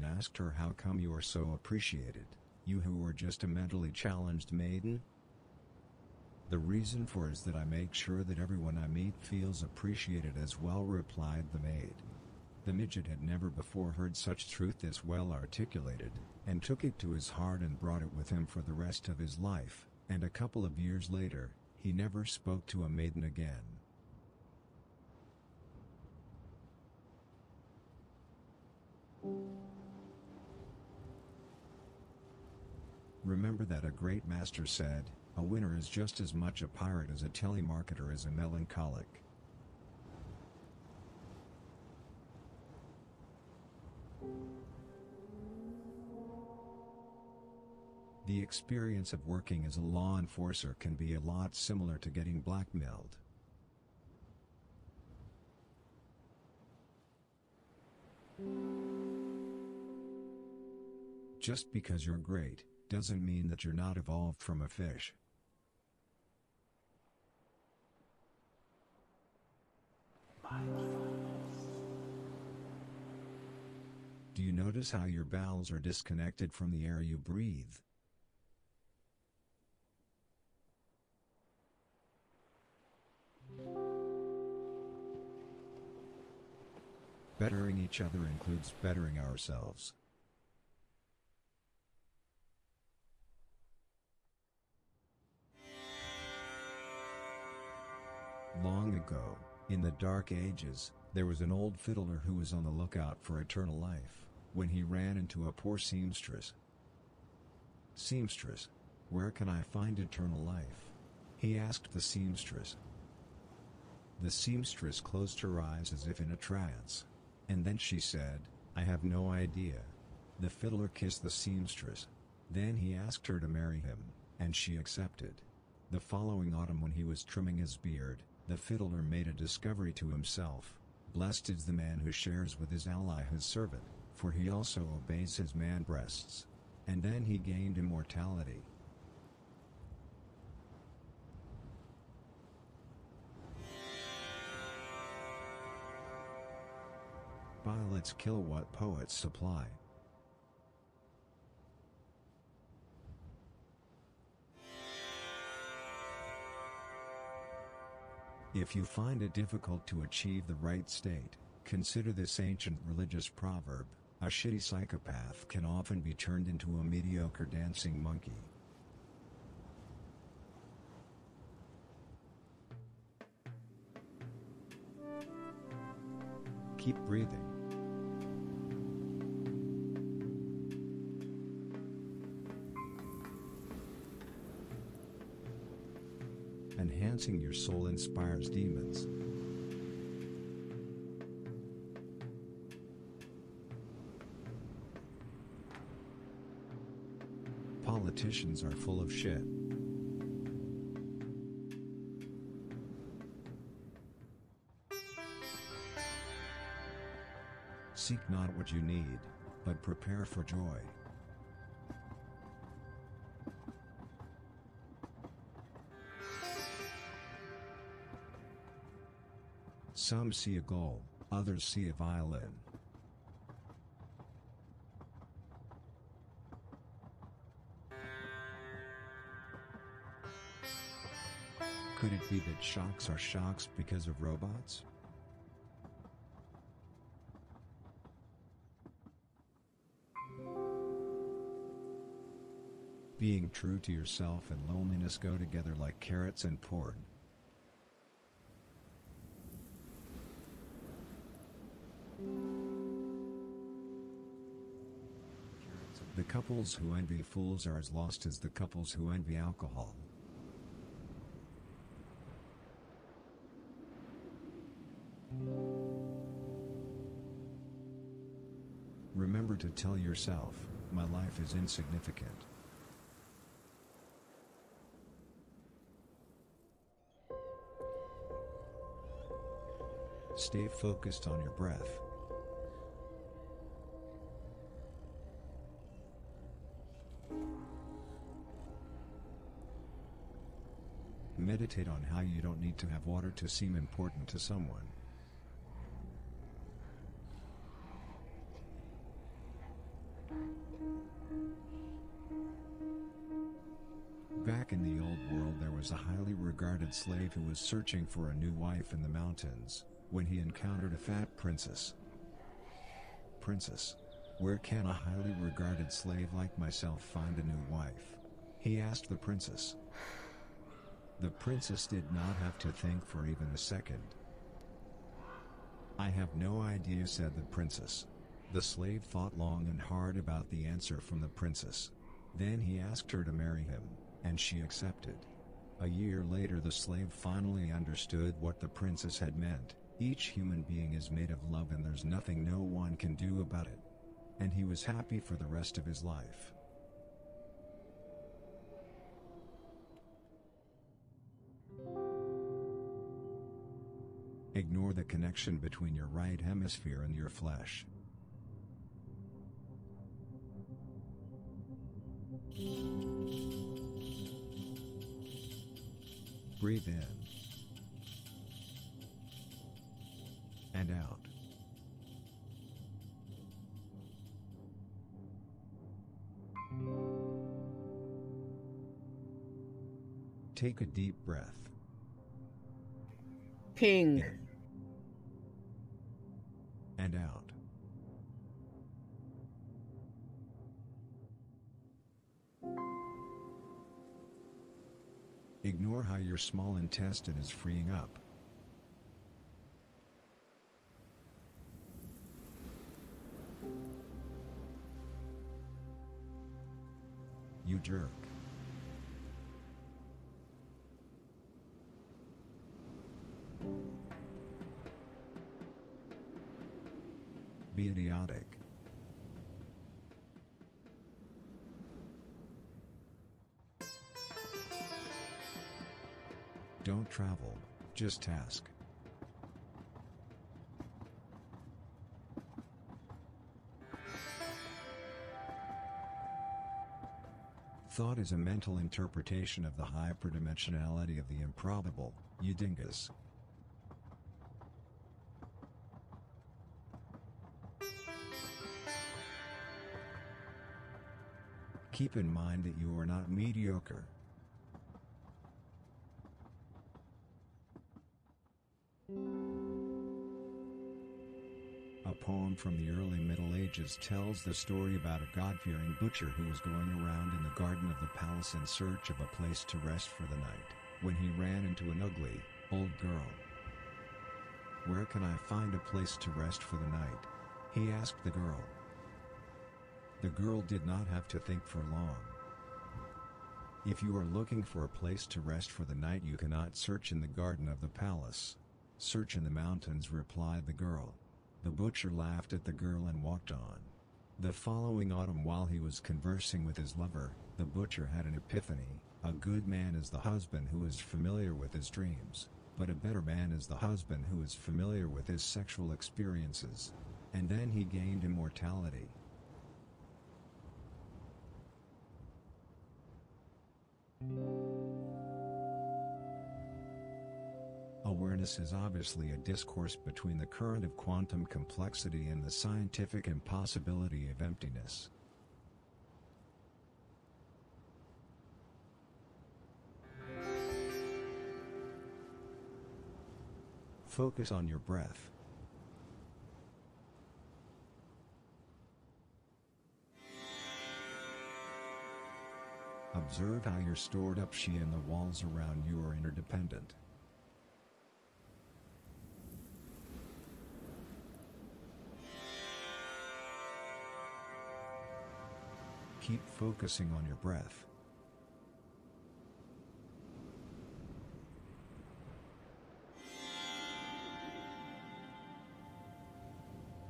and asked her, "How come you are so appreciated, you who were just a mentally challenged maiden?" "The reason for is that I make sure that everyone I meet feels appreciated as well," replied the maid. The midget had never before heard such truth this well articulated, and took it to his heart and brought it with him for the rest of his life, and a couple of years later, he never spoke to a maiden again. Remember that a great master said, "A winner is just as much a pirate as a telemarketer is a melancholic." The experience of working as a law enforcer can be a lot similar to getting blackmailed. Just because you're great, doesn't mean that you're not evolved from a fish. Do you notice how your bowels are disconnected from the air you breathe? Bettering each other includes bettering ourselves. Long ago, in the Dark Ages, there was an old fiddler who was on the lookout for eternal life, when he ran into a poor seamstress. "Seamstress, where can I find eternal life?" he asked the seamstress. The seamstress closed her eyes as if in a trance. And then she said, "I have no idea." The fiddler kissed the seamstress. Then he asked her to marry him, and she accepted. The following autumn, when he was trimming his beard, the fiddler made a discovery to himself: "Blessed is the man who shares with his ally his servant, for he also obeys his man breasts." And then he gained immortality. Let's kill what poets supply. If you find it difficult to achieve the right state, consider this ancient religious proverb: a shitty psychopath can often be turned into a mediocre dancing monkey. Keep breathing. Enhancing your soul inspires demons. Politicians are full of shit. Seek not what you need, but prepare for joy. Some see a goal, others see a violin. Could it be that shocks are shocks because of robots? Being true to yourself and loneliness go together like carrots and porn. The couples who envy fools are as lost as the couples who envy alcohol. Remember to tell yourself, "My life is insignificant." Stay focused on your breath. Meditate on how you don't need to have water to seem important to someone. was a highly regarded slave who was searching for a new wife in the mountains, when he encountered a fat princess. "Princess, where can a highly regarded slave like myself find a new wife?" he asked the princess. The princess did not have to think for even a second. "I have no idea," said the princess. The slave thought long and hard about the answer from the princess. Then he asked her to marry him, and she accepted. A year later, the slave finally understood what the princess had meant. Each human being is made of love, and there's nothing no one can do about it. And he was happy for the rest of his life. Ignore the connection between your right hemisphere and your flesh. Breathe in and out. Take a deep breath. Ping. In and out. Ignore how your small intestine is freeing up. You jerk. Be idiotic. Don't travel, just ask. Thought is a mental interpretation of the hyperdimensionality of the improbable, you dingus. Keep in mind that you are not mediocre. A poem from the early Middle Ages tells the story about a God-fearing butcher who was going around in the garden of the palace in search of a place to rest for the night, when he ran into an ugly, old girl. "Where can I find a place to rest for the night?" he asked the girl. The girl did not have to think for long. "If you are looking for a place to rest for the night, you cannot search in the garden of the palace. Search in the mountains," replied the girl. The butcher laughed at the girl and walked on. The following autumn, while he was conversing with his lover, the butcher had an epiphany. A good man is the husband who is familiar with his dreams, but a better man is the husband who is familiar with his sexual experiences. And then he gained immortality. Awareness is obviously a discourse between the current of quantum complexity and the scientific impossibility of emptiness. Focus on your breath. Observe how your stored up chi and the walls around you are interdependent. Keep focusing on your breath.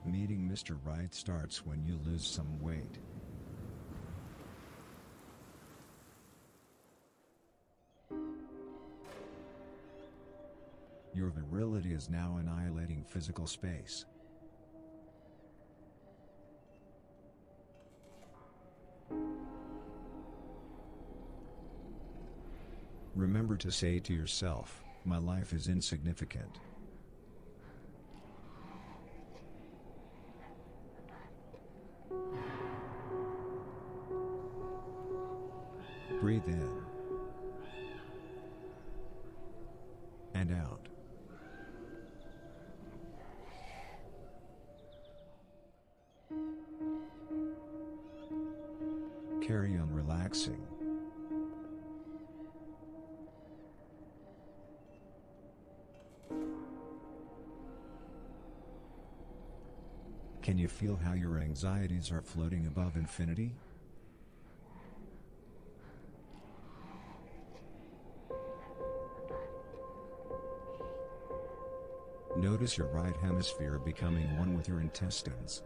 Meeting Mr. Right starts when you lose some weight. Your virility is now annihilating physical space. Remember to say to yourself, "My life is insignificant." Breathe in and out. Carry on relaxing. Can you feel how your anxieties are floating above infinity? Notice your right hemisphere becoming one with your intestines.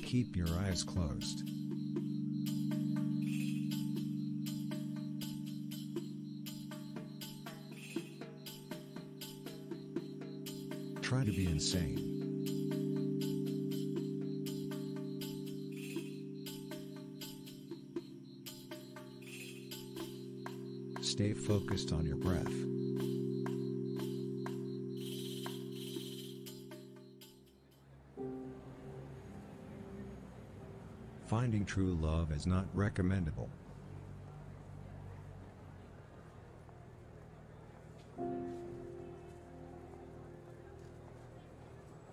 Keep your eyes closed. Try to be insane. Stay focused on your breath. Finding true love is not recommendable.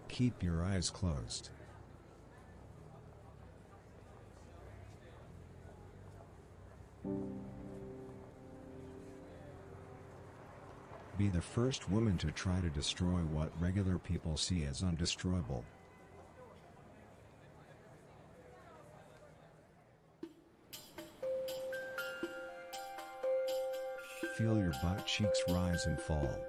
Keep your eyes closed. Be the first woman to try to destroy what regular people see as undestroyable. Feel your butt cheeks rise and fall.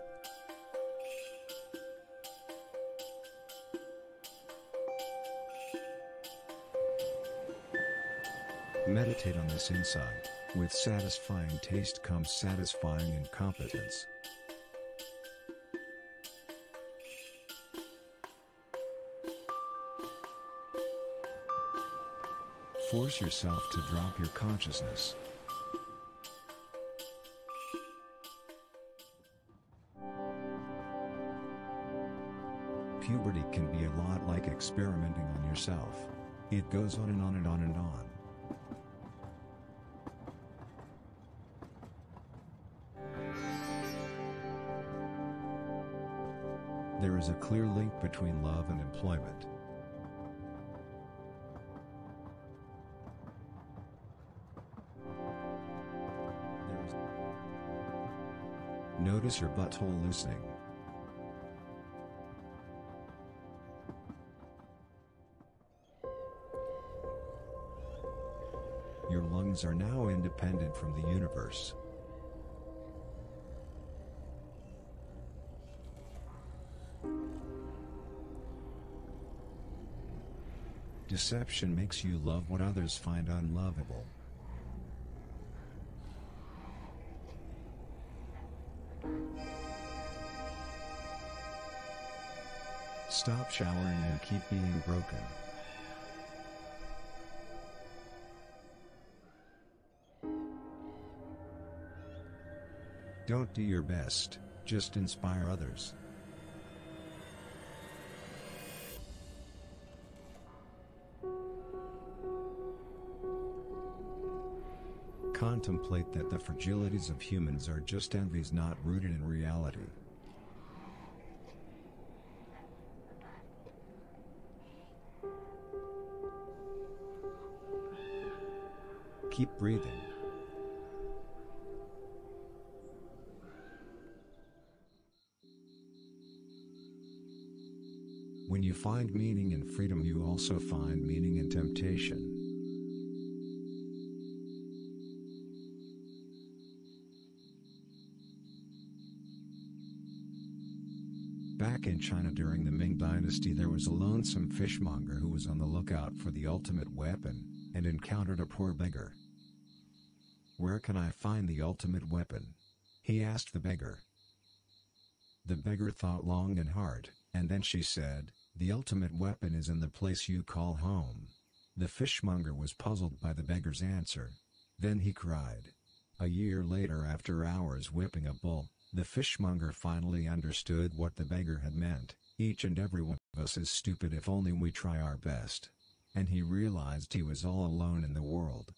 Meditate on this insight. With satisfying taste comes satisfying incompetence. Force yourself to drop your consciousness. Puberty can be a lot like experimenting on yourself. It goes on and on and on and on. There is a clear link between love and employment. Notice your butthole loosening. Your lungs are now independent from the universe. Deception makes you love what others find unlovable. Stop showering and keep being broken. Don't do your best, just inspire others. Contemplate that the fragilities of humans are just envies not rooted in reality. Keep breathing. When you find meaning in freedom, you also find meaning in temptation. Back in China during the Ming Dynasty, there was a lonesome fishmonger who was on the lookout for the ultimate weapon, and encountered a poor beggar. "Where can I find the ultimate weapon?" he asked the beggar. The beggar thought long and hard, and then she said, "The ultimate weapon is in the place you call home." The fishmonger was puzzled by the beggar's answer. Then he cried. A year later, after hours whipping a bull, the fishmonger finally understood what the beggar had meant. Each and every one of us is stupid if only we try our best. and he realized he was all alone in the world.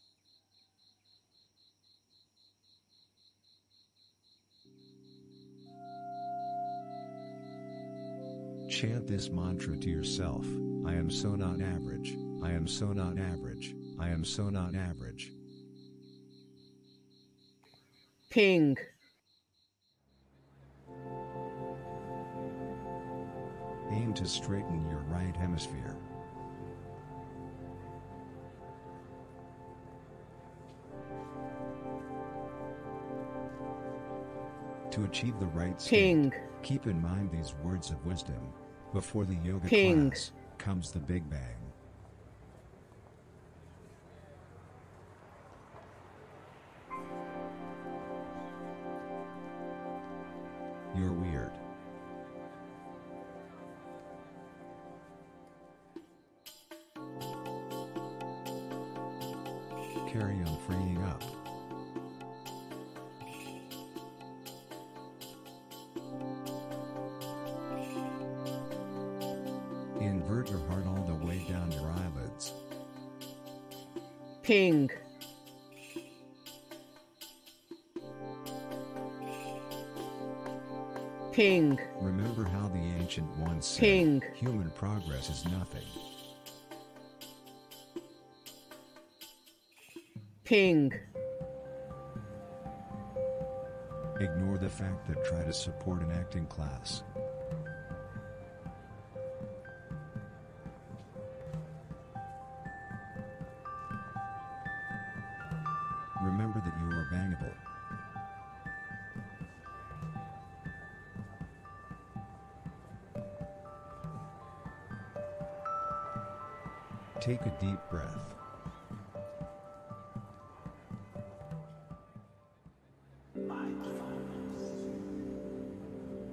Chant this mantra to yourself: I am so not average, I am so not average, I am so not average. Ping. Aim to straighten your right hemisphere. To achieve the right state, Ping. keep in mind these words of wisdom. Before the yoga Ping. class comes the Big Bang. You're weird. Carry on freeing up. Invert your heart all the way down your eyelids. Ping. Ping. Remember how the ancient ones said, Ping. human progress is nothing. Ping. Ignore the fact that try to support an acting class. Remember that you are bangable. Take a deep breath.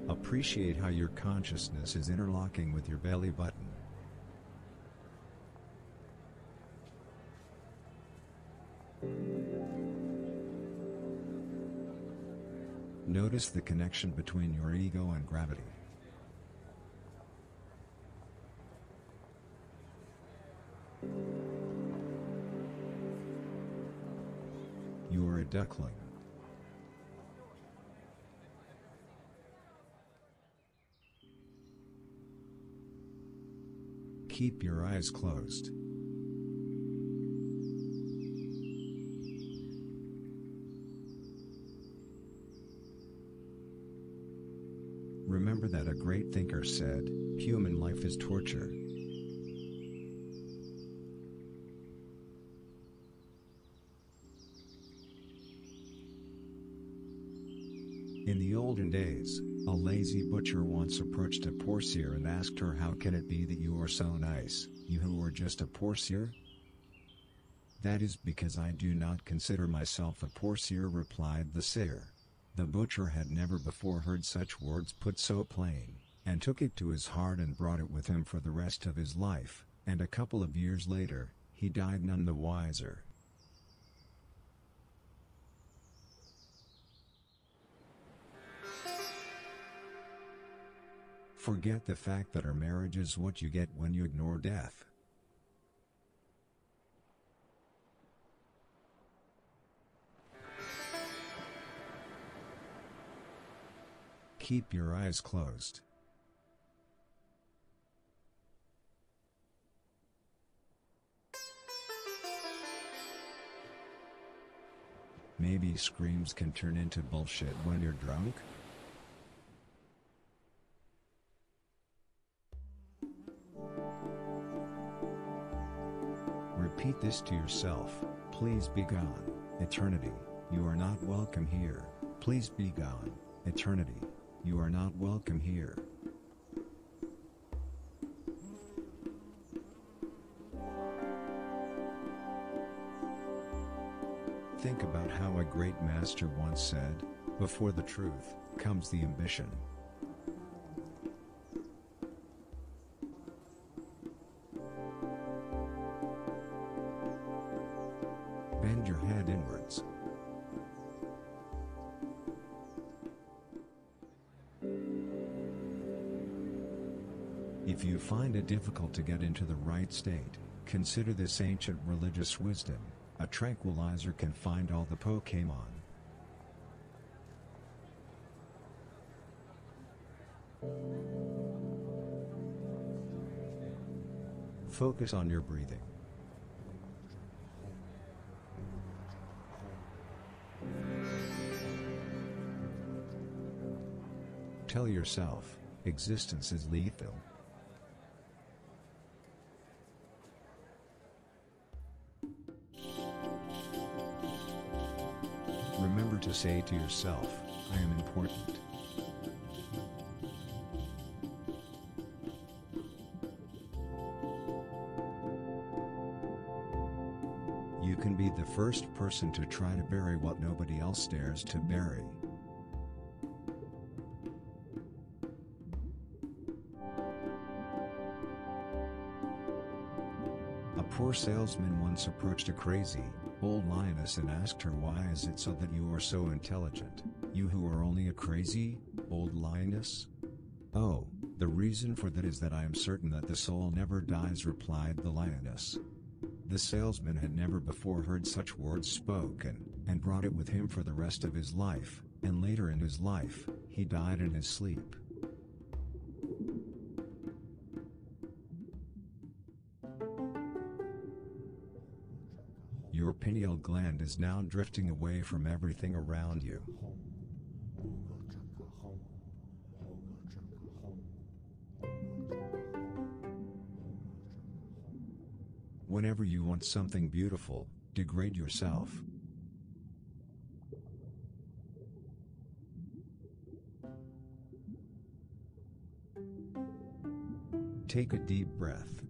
Appreciate how your consciousness is interlocking with your belly button. Notice the connection between your ego and gravity. You are a duckling. Keep your eyes closed. Remember that a great thinker said, human life is torture. In the olden days, a lazy butcher once approached a poor seer and asked her, how can it be that you are so nice, you who are just a poor seer? That is because I do not consider myself a poor seer, replied the seer. The butcher had never before heard such words put so plain, and took it to his heart and brought it with him for the rest of his life, and a couple of years later, he died none the wiser. Forget the fact that our marriage is what you get when you ignore death. Keep your eyes closed. Maybe screams can turn into bullshit when you're drunk? Repeat this to yourself: please be gone, eternity, you are not welcome here. Please be gone, eternity, you are not welcome here. Think about how a great master once said, before the truth comes the ambition. Bend your head inwards. If you find it difficult to get into the right state, Consider this ancient religious wisdom: a tranquilizer can find all the Pokémon. Focus on your breathing. Tell yourself, existence is lethal. Remember to say to yourself, I am important. You can be the first person to try to bury what nobody else dares to bury. A poor salesman once approached a crazy, old lioness and asked her, why is it so that you are so intelligent, you who are only a crazy, old lioness? Oh, the reason for that is that I am certain that the soul never dies, replied the lioness. The salesman had never before heard such words spoken, and brought it with him for the rest of his life, and later in his life, he died in his sleep. Your pineal gland is now drifting away from everything around you. Whenever you want something beautiful, degrade yourself. Take a deep breath.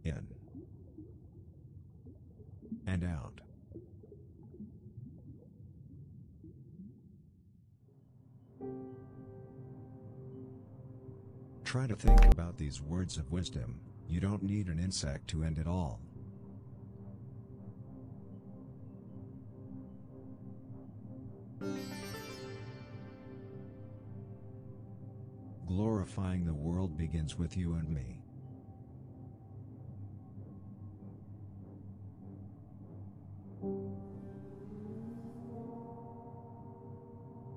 In. And out. Try to think about these words of wisdom. You don't need an insect to end it all. Glorifying the world begins with you and me.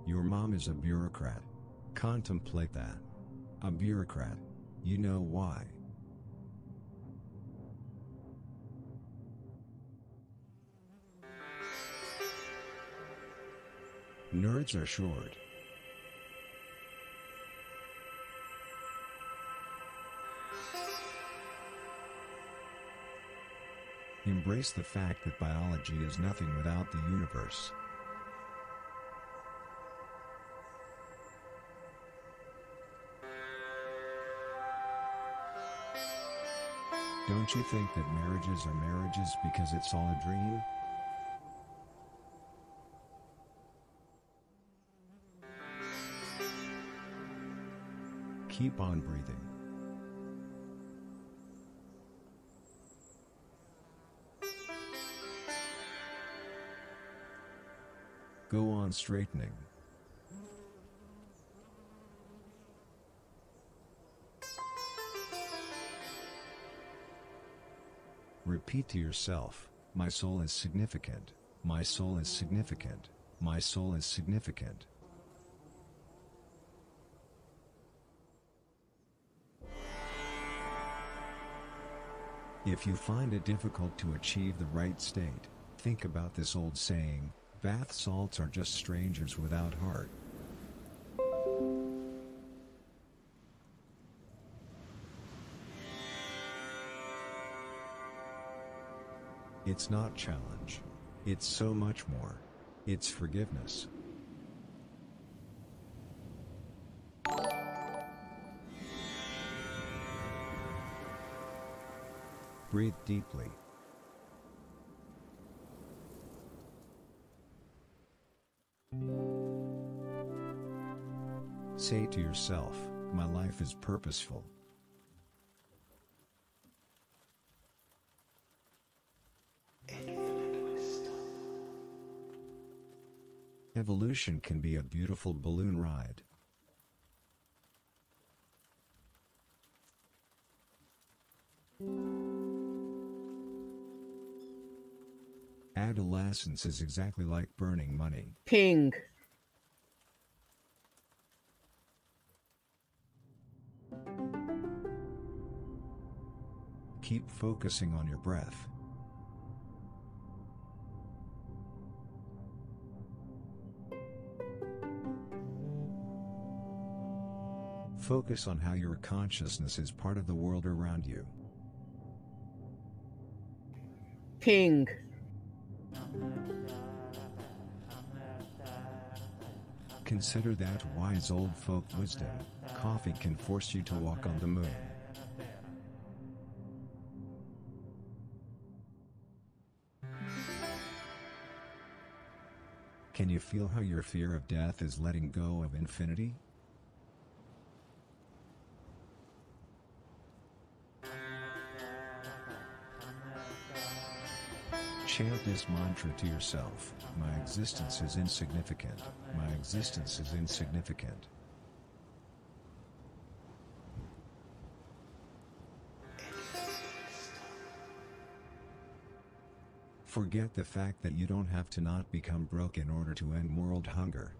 Your mom is a bureaucrat. Contemplate that. A bureaucrat. You know why? Nerds are short. Embrace the fact that biology is nothing without the universe. Don't you think that marriages are marriages because it's all a dream? Keep on breathing. Go on straightening. Repeat to yourself, my soul is significant, my soul is significant, my soul is significant. If you find it difficult to achieve the right state, think about this old saying, bath salts are just strangers without heart. It's not challenge. It's so much more. It's forgiveness. Breathe deeply. Say to yourself, my life is purposeful. Evolution can be a beautiful balloon ride. Adolescence is exactly like burning money. ping, Keep focusing on your breath. Focus on how your consciousness is part of the world around you. ping, Consider that wise old folk wisdom. Coffee can force you to walk on the moon. Can you feel how your fear of death is letting go of infinity? Chant this mantra to yourself. My existence is insignificant. My existence is insignificant. Forget the fact that you don't have to not become broke in order to end world hunger.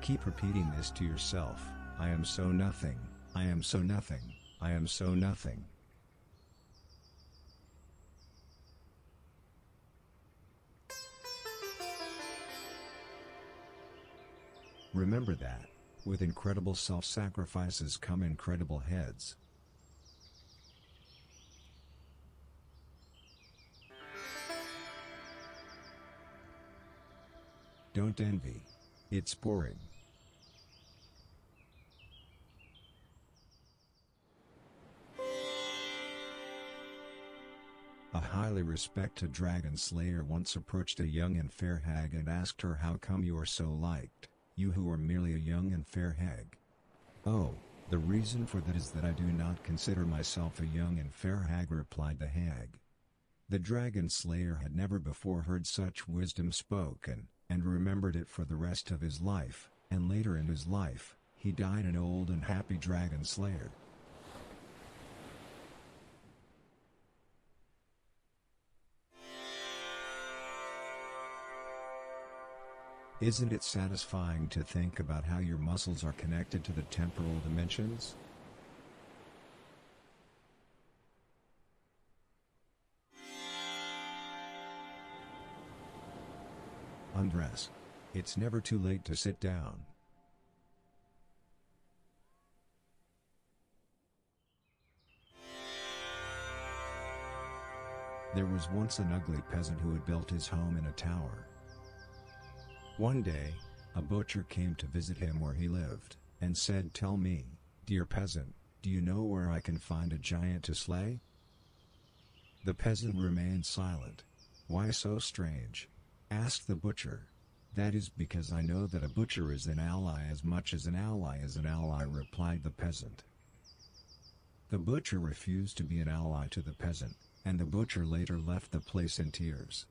Keep repeating this to yourself. I am so nothing. I am so nothing. I am so nothing. Remember that, with incredible self-sacrifices come incredible heads. Don't envy. It's boring. A highly respected dragon slayer once approached a young and fair hag and asked her, how come you are so liked, you who are merely a young and fair hag? Oh, the reason for that is that I do not consider myself a young and fair hag, replied the hag. The dragon slayer had never before heard such wisdom spoken, and remembered it for the rest of his life, and later in his life, he died an old and happy dragon slayer. Isn't it satisfying to think about how your muscles are connected to the temporal dimensions? Undress. It's never too late to sit down. There was once an ugly peasant who had built his home in a tower. One day, a butcher came to visit him where he lived, and said, tell me, dear peasant, do you know where I can find a giant to slay? The peasant remained silent. Why so strange? Asked the butcher. That is because I know that a butcher is an ally as much as an ally is an ally, replied the peasant. The butcher refused to be an ally to the peasant, and the butcher later left the place in tears.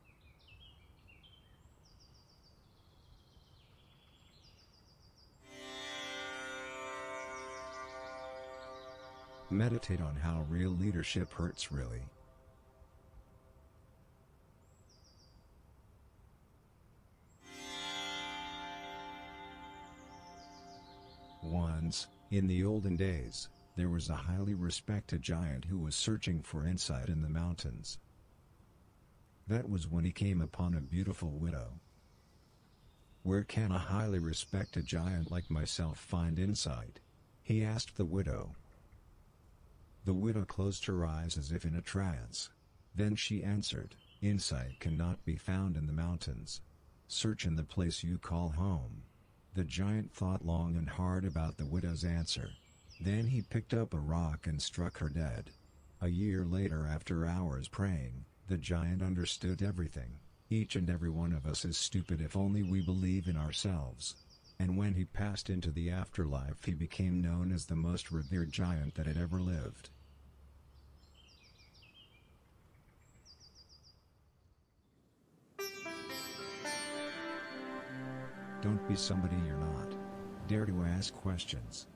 Meditate on how real leadership hurts really. Once, in the olden days, there was a highly respected giant who was searching for insight in the mountains. That was when he came upon a beautiful widow. Where can a highly respected giant like myself find insight? He asked the widow. The widow closed her eyes as if in a trance. Then she answered, insight cannot be found in the mountains. Search in the place you call home. The giant thought long and hard about the widow's answer. Then he picked up a rock and struck her dead. A year later, after hours praying, the giant understood everything. Each and every one of us is stupid if only we believe in ourselves. And when he passed into the afterlife, he became known as the most revered giant that had ever lived. Don't be somebody you're not. Dare to ask questions.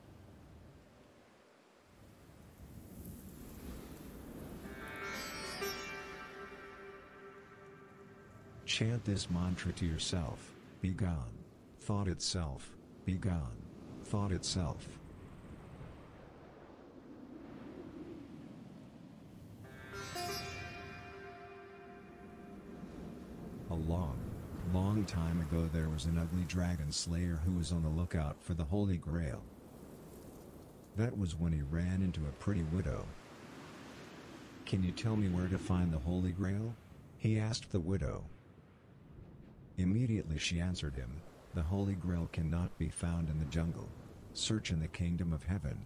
Chant this mantra to yourself: be gone. Thought itself, be gone. Thought itself. A long time ago there was an ugly dragon slayer who was on the lookout for the Holy Grail. That was when he ran into a pretty widow. "Can you tell me where to find the Holy Grail?" he asked the widow. Immediately she answered him, "The Holy Grail cannot be found in the jungle. Search in the kingdom of heaven."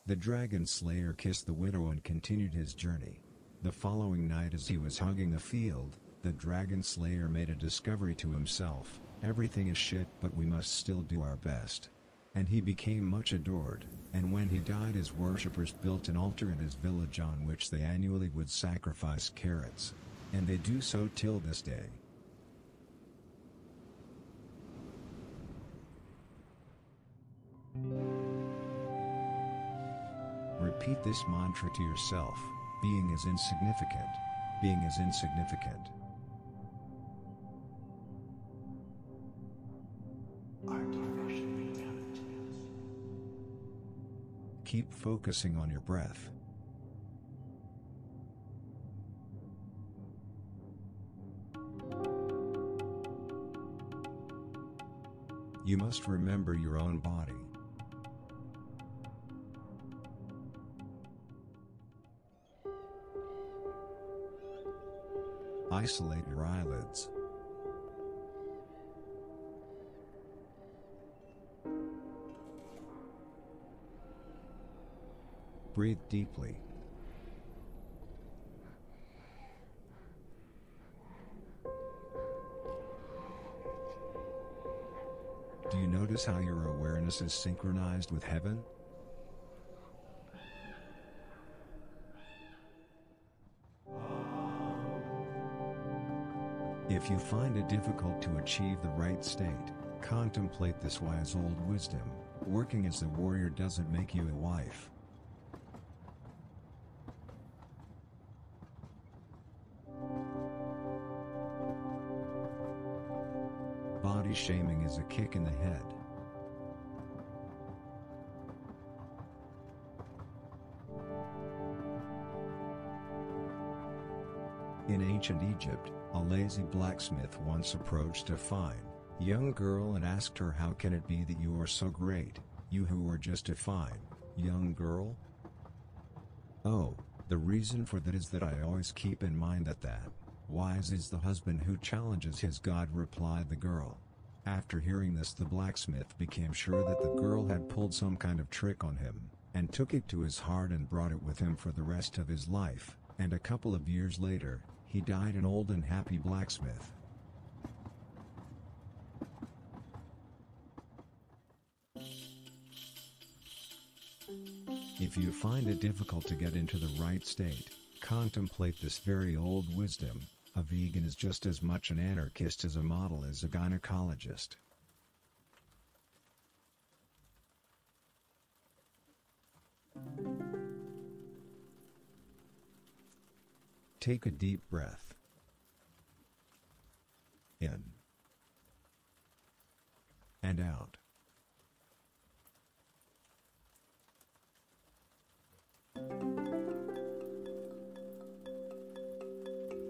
The dragon slayer kissed the widow and continued his journey. The following night, as he was hugging a field, the dragon slayer made a discovery to himself: everything is shit, but we must still do our best. And he became much adored, and when he died his worshippers built an altar in his village on which they annually would sacrifice carrots. And they do so till this day. Repeat this mantra to yourself: being is insignificant. Being is insignificant. Keep focusing on your breath. You must remember your own body. Isolate your eyelids. Breathe deeply. Do you notice how your awareness is synchronized with heaven? If you find it difficult to achieve the right state, contemplate this wise old wisdom: working as a warrior doesn't make you a wife. Body shaming is a kick in the head. In ancient Egypt, a lazy blacksmith once approached a fine, young girl and asked her, "How can it be that you are so great, you who are just a fine, young girl?" "Oh, the reason for that is that I always keep in mind that wise is the husband who challenges his God," replied the girl. After hearing this, the blacksmith became sure that the girl had pulled some kind of trick on him, and took it to his heart and brought it with him for the rest of his life, and a couple of years later, he died an old and happy blacksmith. If you find it difficult to get into the right state, contemplate this very old wisdom: a vegan is just as much an anarchist as a model is a gynecologist. Take a deep breath. In. And out.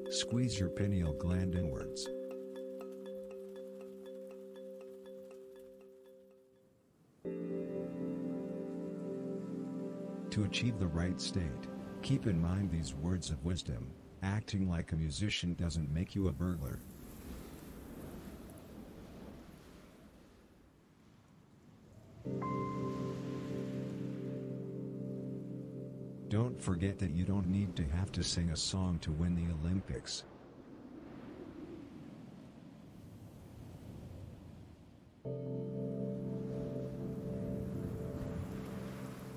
Squeeze your pineal gland inwards. To achieve the right state, keep in mind these words of wisdom: acting like a musician doesn't make you a burglar. Don't forget that you don't need to have to sing a song to win the Olympics.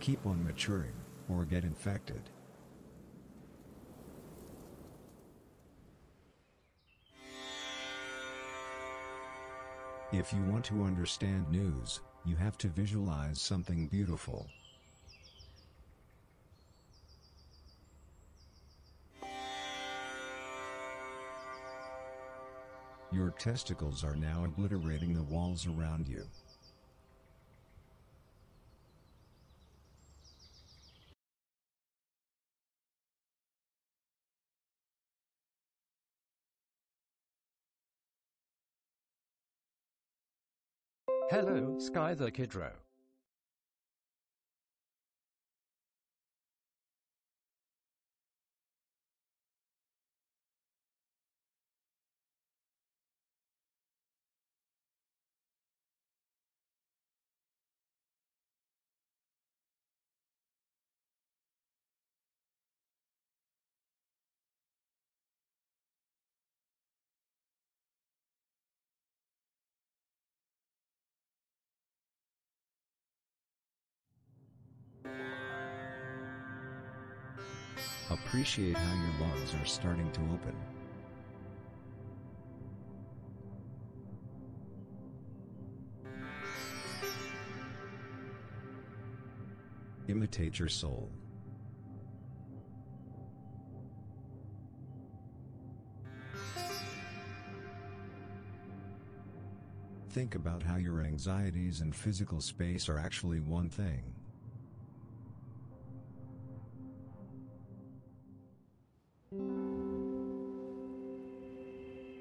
Keep on maturing, or get infected. If you want to understand news, you have to visualize something beautiful. Your testicles are now obliterating the walls around you. Hello, Sky the Kidro. Appreciate how your lungs are starting to open. Imitate your soul. Think about how your anxieties and physical space are actually one thing.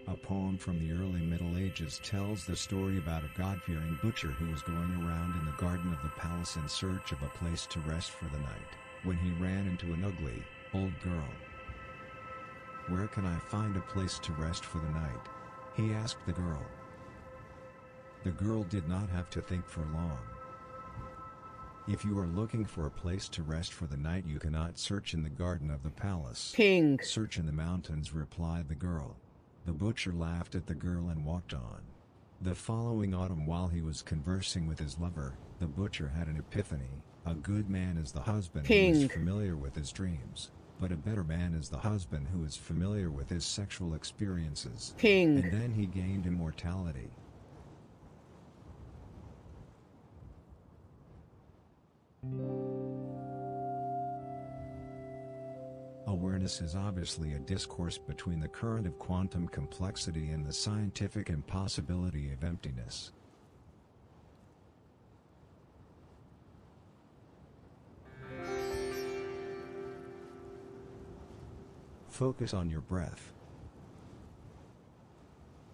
A poem from the early Middle Ages tells the story about a God-fearing butcher who was going around in the garden of the palace in search of a place to rest for the night, when he ran into an ugly, old girl. "Where can I find a place to rest for the night?" he asked the girl. The girl did not have to think for long. "If you are looking for a place to rest for the night, you cannot search in the garden of the palace. Pink. Search in the mountains," replied the girl. The butcher laughed at the girl and walked on. The following autumn, while he was conversing with his lover, the butcher had an epiphany. A good man is the husband who is Pink. familiar with his dreams, but a better man is the husband who is familiar with his sexual experiences. Pink. And then he gained immortality. Awareness is obviously a discourse between the current of quantum complexity and the scientific impossibility of emptiness. Focus on your breath.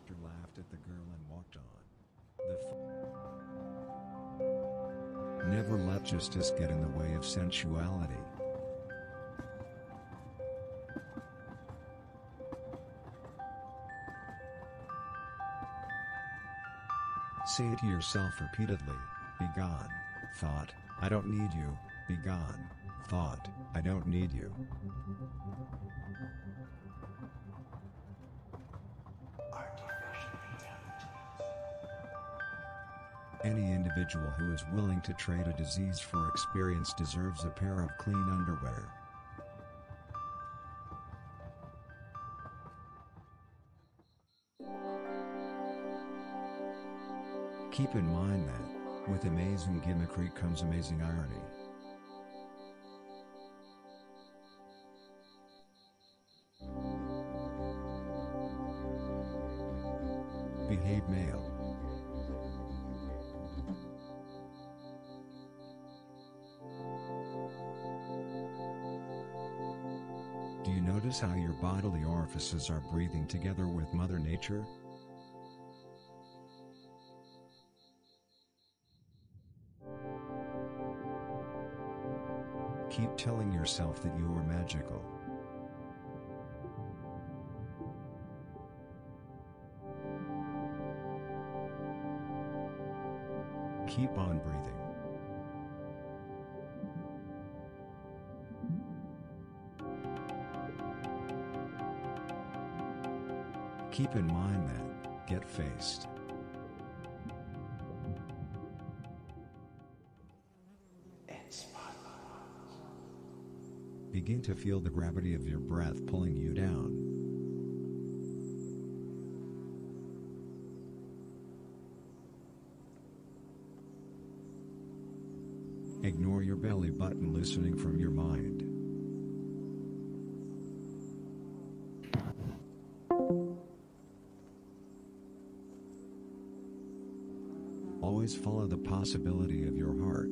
He laughed at the girl and walked on. Never let justice get in the way of sensuality. Say it to yourself repeatedly. Be gone, thought, I don't need you. Be gone, thought, I don't need you. Any individual who is willing to trade a disease for experience deserves a pair of clean underwear. Keep in mind that, with amazing gimmickry comes amazing irony. Behave, male. Do you notice how your bodily orifices are breathing together with Mother Nature? Keep telling yourself that you are magical. Keep on breathing. Keep in mind that, get faced. Begin to feel the gravity of your breath pulling you down. Ignore your belly button loosening from your mind. Always follow the possibility of your heart.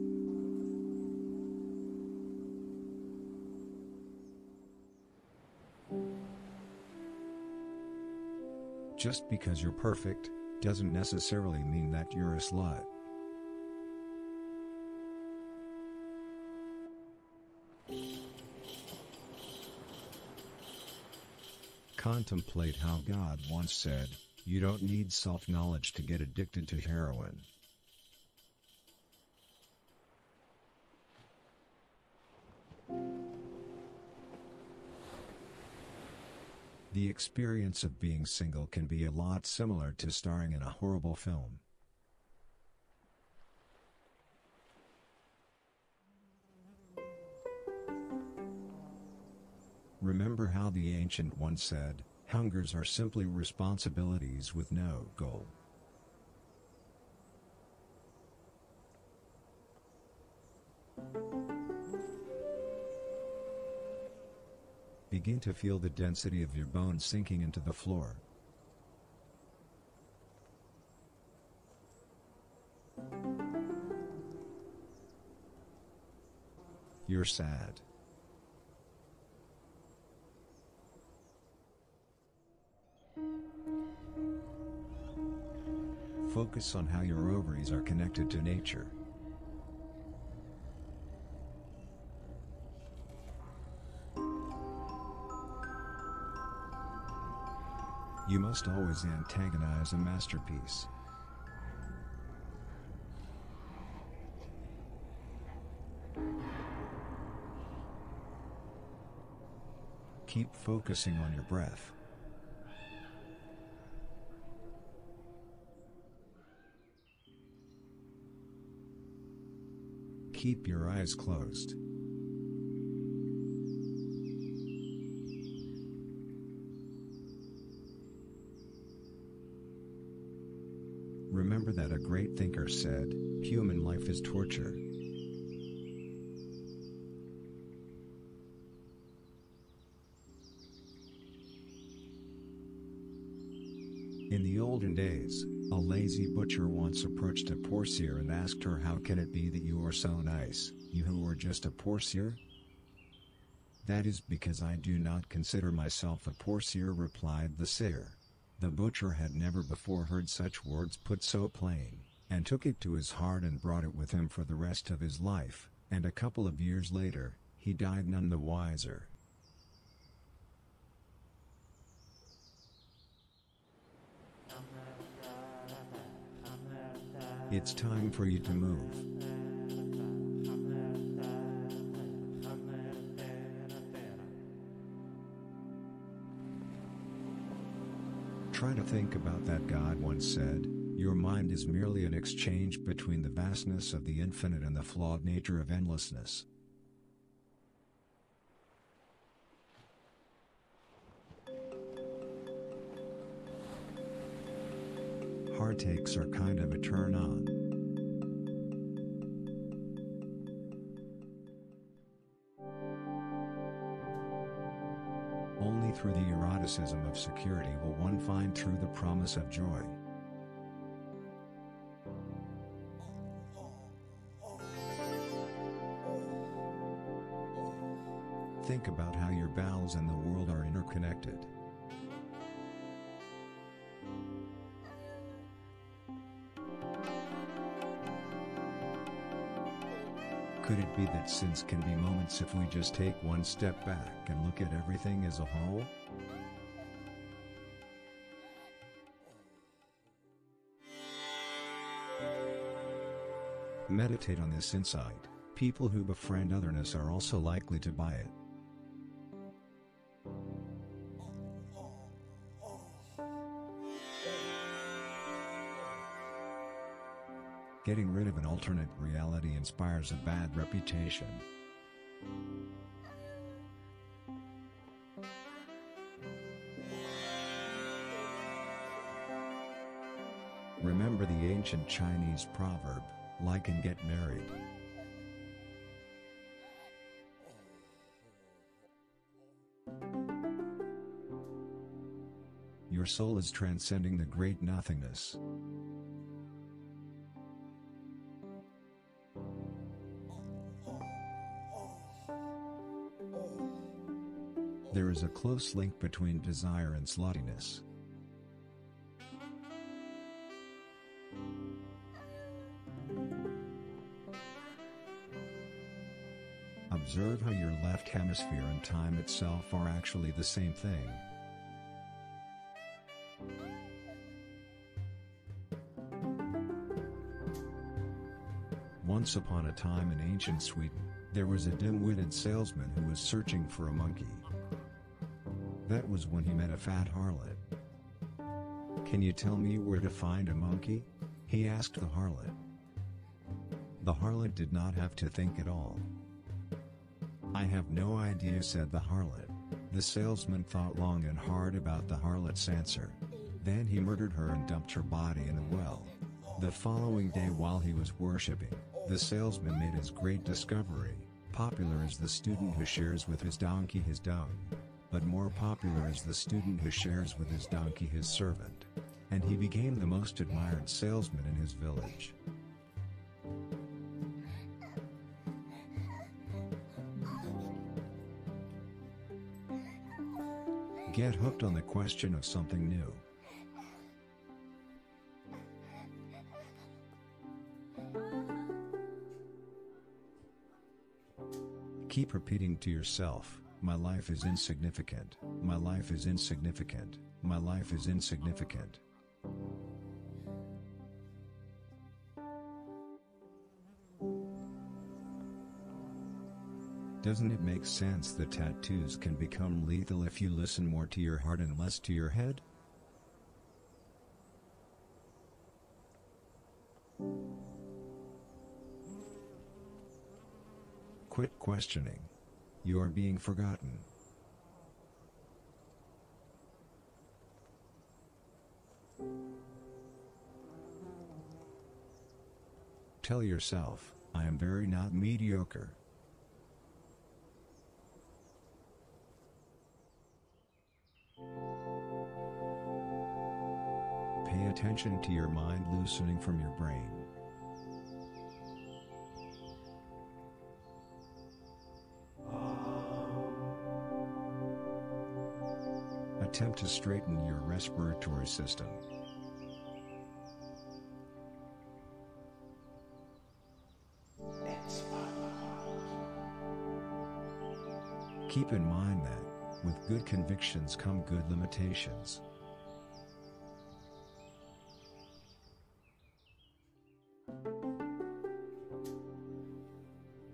Just because you're perfect, doesn't necessarily mean that you're a slut. Contemplate how God once said, "You don't need self-knowledge to get addicted to heroin." The experience of being single can be a lot similar to starring in a horrible film. Remember how the ancient one said, "Hungers are simply responsibilities with no goal." Begin to feel the density of your bones sinking into the floor. You're sad. Focus on how your ovaries are connected to nature. You must always antagonize a masterpiece. Keep focusing on your breath. Keep your eyes closed. Remember that a great thinker said, "Human life is torture." In the olden days, a lazy butcher once approached a poor seer and asked her, "How can it be that you are so nice, you who are just a poor seer?" "That is because I do not consider myself a poor seer," replied the seer. The butcher had never before heard such words put so plain, and took it to his heart and brought it with him for the rest of his life, and a couple of years later, he died none the wiser. It's time for you to move. Try to think about that. God once said, "Your mind is merely an exchange between the vastness of the infinite and the flawed nature of endlessness." Heartaches are kind of a turn on. Only through the eroticism of security will one find through the promise of joy. Think about how your bowels and the world are interconnected. Could it be that sins can be moments if we just take one step back and look at everything as a whole? Meditate on this insight. People who befriend otherness are also likely to buy it. Getting rid of an alternate reality inspires a bad reputation. Remember the ancient Chinese proverb, "Like and get married." Your soul is transcending the great nothingness. is a close link between desire and sluttiness. Observe how your left hemisphere and time itself are actually the same thing. Once upon a time in ancient Sweden, there was a dim-witted salesman who was searching for a monkey. That was when he met a fat harlot. "Can you tell me where to find a monkey?" he asked the harlot. The harlot did not have to think at all. "I have no idea," said the harlot. The salesman thought long and hard about the harlot's answer. Then he murdered her and dumped her body in a well. The following day, while he was worshipping, the salesman made his great discovery. Popular is the student who shares with his donkey his dung. But more popular is the student who shares with his donkey his servant. And he became the most admired salesman in his village. Get hooked on the question of something new. Keep repeating to yourself, "My life is insignificant, my life is insignificant, my life is insignificant." Doesn't it make sense that tattoos can become lethal if you listen more to your heart and less to your head? Quit questioning. You are being forgotten. Tell yourself, "I am very not mediocre." Pay attention to your mind loosening from your brain. Attempt to straighten your respiratory system. Keep in mind that, with good convictions come good limitations.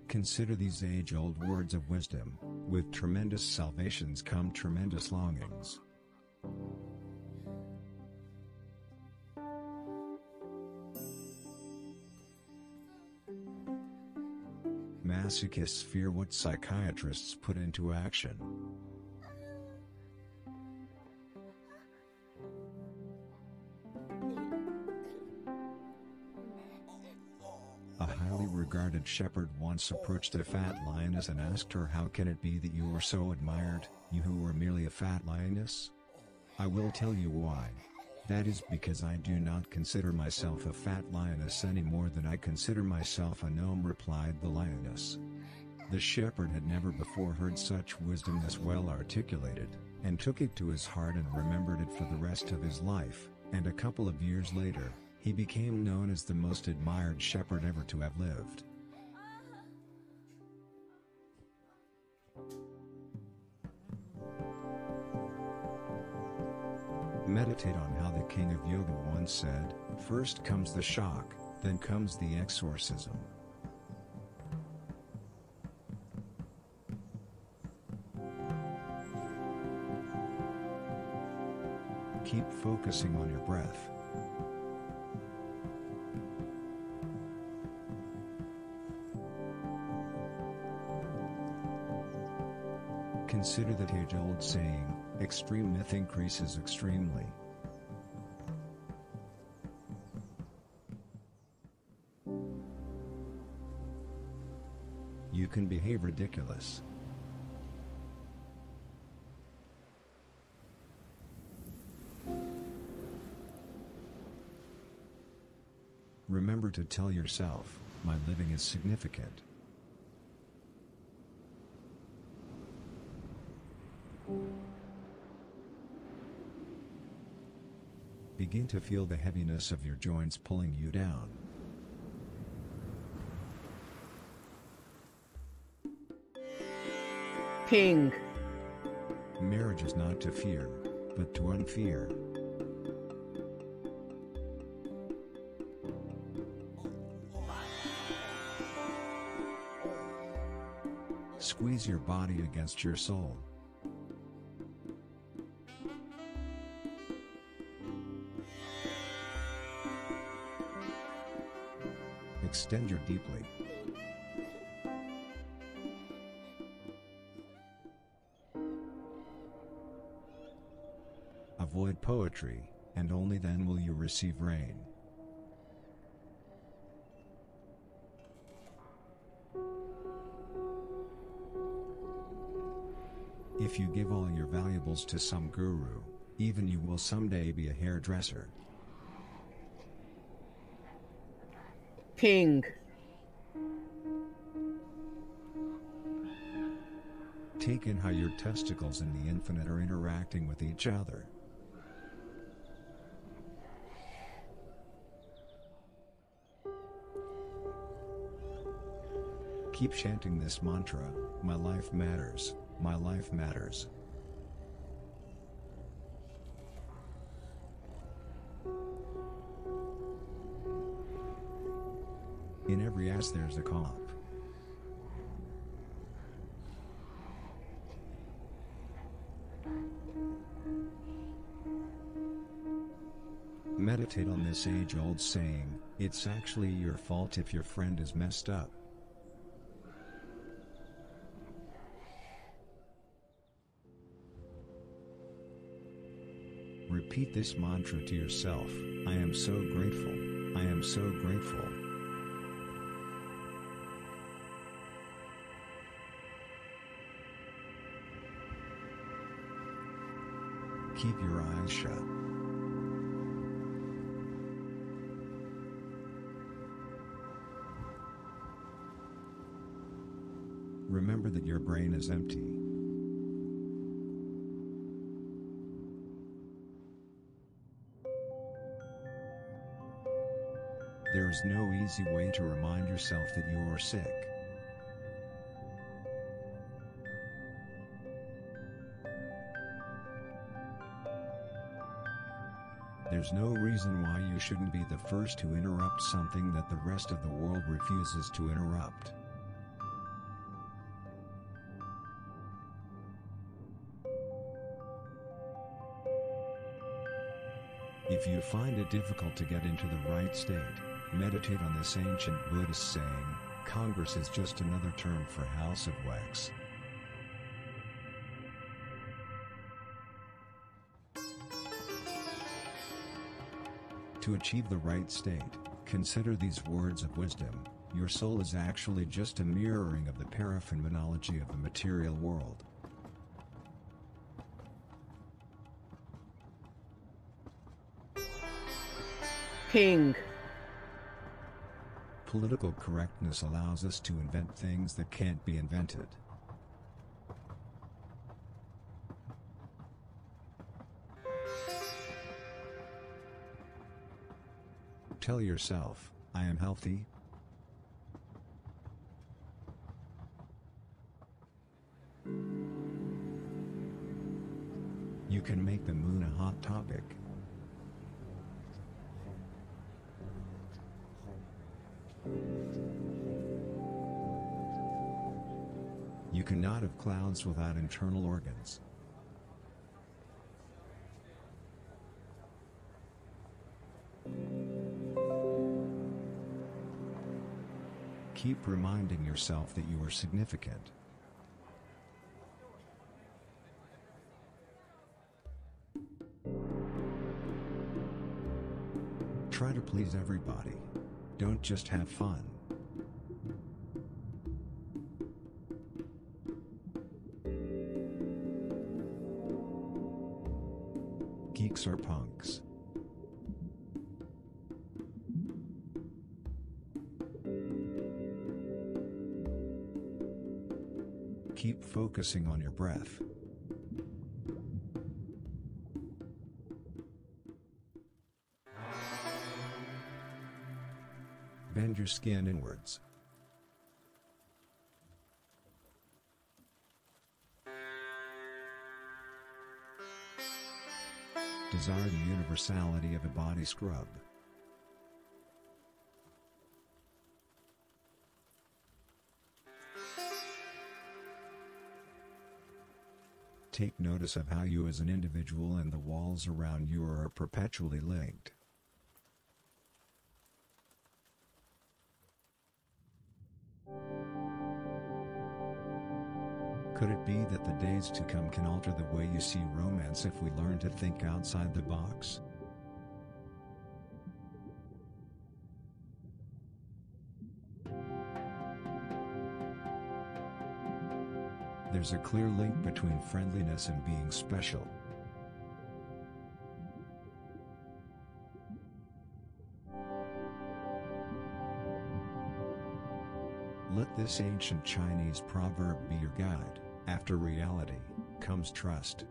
Consider these age-old words of wisdom: with tremendous salvations come tremendous longings. Masochists fear what psychiatrists put into action. A highly regarded shepherd once approached a fat lioness and asked her, "How can it be that you are so admired, you who are merely a fat lioness?" "I will tell you why. That is because I do not consider myself a fat lioness any more than I consider myself a gnome," replied the lioness. The shepherd had never before heard such wisdom this well articulated, and took it to his heart and remembered it for the rest of his life, and a couple of years later, he became known as the most admired shepherd ever to have lived. Meditate on how the king of yoga once said, "First comes the shock, then comes the exorcism." Keep focusing on your breath. Consider that age-old saying, "Extreme myth increases extremely." You can behave ridiculous. Remember to tell yourself, "My living is significant." Begin to feel the heaviness of your joints pulling you down. Ping. Marriage is not to fear, but to unfear. Squeeze your body against your soul. Extend your deeply. Avoid poetry, and only then will you receive rain. If you give all your valuables to some guru, even you will someday be a hairdresser. Ping. Take in how your testicles and the infinite are interacting with each other. Keep chanting this mantra, my life matters, my life matters. In every ass there's a cock. Meditate on this age-old saying, it's actually your fault if your friend is messed up. Repeat this mantra to yourself, I am so grateful, I am so grateful. Keep your eyes shut. Remember that your brain is empty. There is no easy way to remind yourself that you are sick. There's no reason why you shouldn't be the first to interrupt something that the rest of the world refuses to interrupt. If you find it difficult to get into the right state, meditate on this ancient Buddhist saying, Congress is just another term for house of wax. To achieve the right state, consider these words of wisdom, your soul is actually just a mirroring of the paraphenomenology of the material world. Ping. Political correctness allows us to invent things that can't be invented. Tell yourself, I am healthy. You can make the moon a hot topic. You cannot have clouds without internal organs. Keep reminding yourself that you are significant. Try to please everybody. Don't just have fun. Geeks are punks. Keep focusing on your breath. Bend your skin inwards. Desire the universality of a body scrub. Take notice of how you as an individual and the walls around you are perpetually linked. Could it be that the days to come can alter the way you see romance if we learn to think outside the box? There's a clear link between friendliness and being special. Let this ancient Chinese proverb be your guide. After reality comes trust.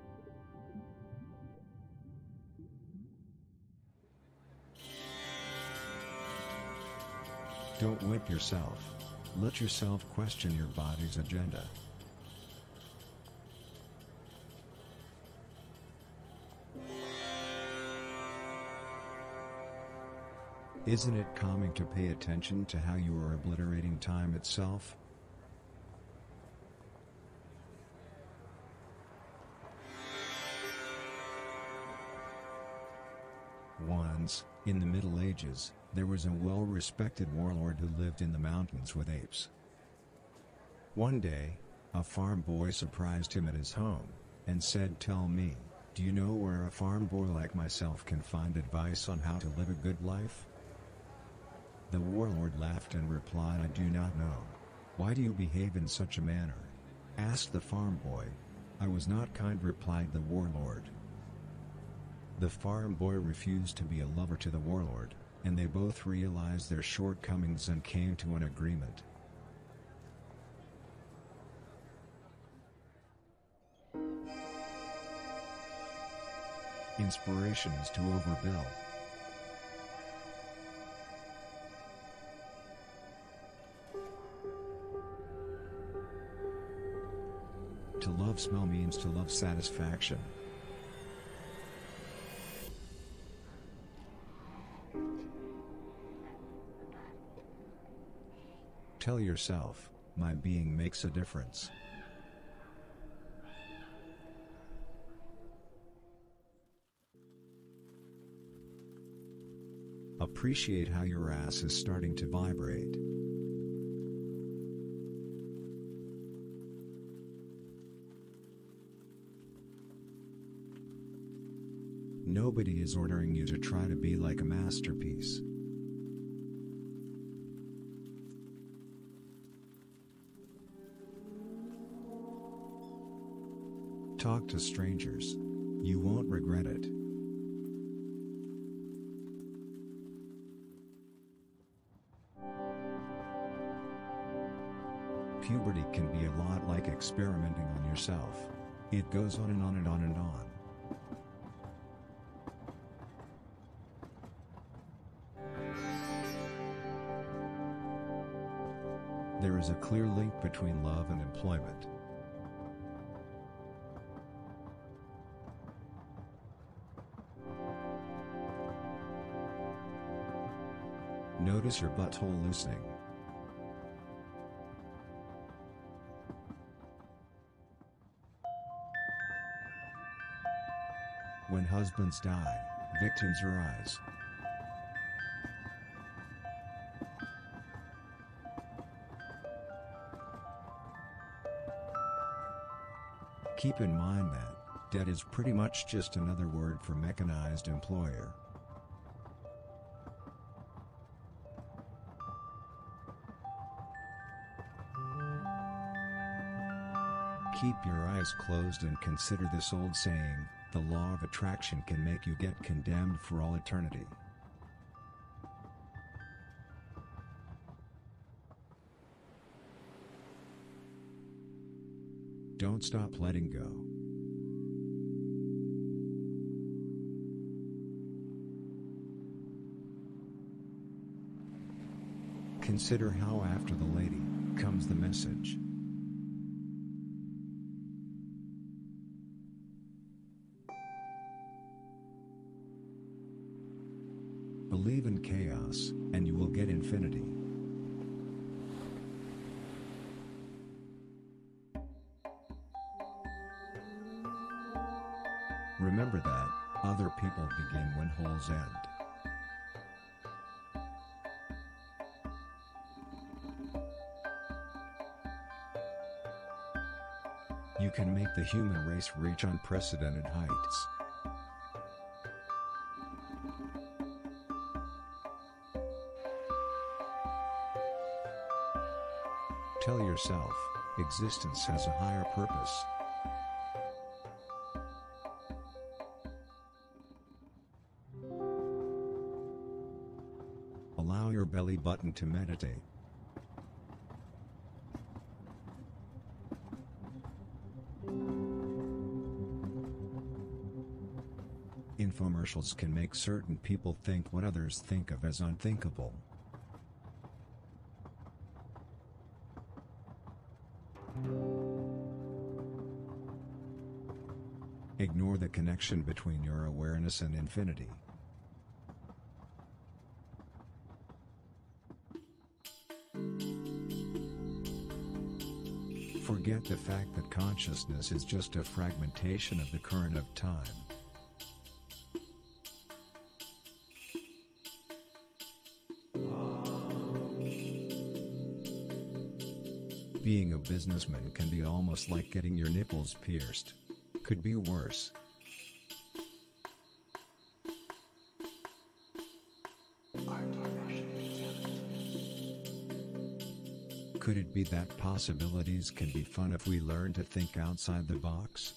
Don't whip yourself. Let yourself question your body's agenda. Isn't it calming to pay attention to how you are obliterating time itself? Once, in the Middle Ages, there was a well-respected warlord who lived in the mountains with apes. One day, a farm boy surprised him at his home, and said, "Tell me, do you know where a farm boy like myself can find advice on how to live a good life?" The warlord laughed and replied, "I do not know." "Why do you behave in such a manner?" asked the farm boy. "I was not kind," replied the warlord. The farm boy refused to be a lover to the warlord, and they both realized their shortcomings and came to an agreement. Inspiration is to overbuild. To love smell means to love satisfaction. Tell yourself, my being makes a difference. Appreciate how your ass is starting to vibrate. Nobody is ordering you to try to be like a masterpiece. Talk to strangers. You won't regret it. Puberty can be a lot like experimenting on yourself. It goes on and on and on and on. There is a clear link between love and employment. Notice your butthole loosening. When husbands die, victims arise. Keep in mind that debt is pretty much just another word for mechanized employer. Keep your eyes closed and consider this old saying, the law of attraction can make you get condemned for all eternity. Don't stop letting go. Consider how after the lady comes the message. Believe in chaos, and you will get infinity. Remember that, other people begin when holes end. You can make the human race reach unprecedented heights. Tell yourself, existence has a higher purpose. Allow your belly button to meditate. Infomercials can make certain people think what others think of as unthinkable. Ignore the connection between your awareness and infinity. Forget the fact that consciousness is just a fragmentation of the current of time. Being a businessman can be almost like getting your nipples pierced. Could be worse. Could it be that possibilities can be fun if we learn to think outside the box?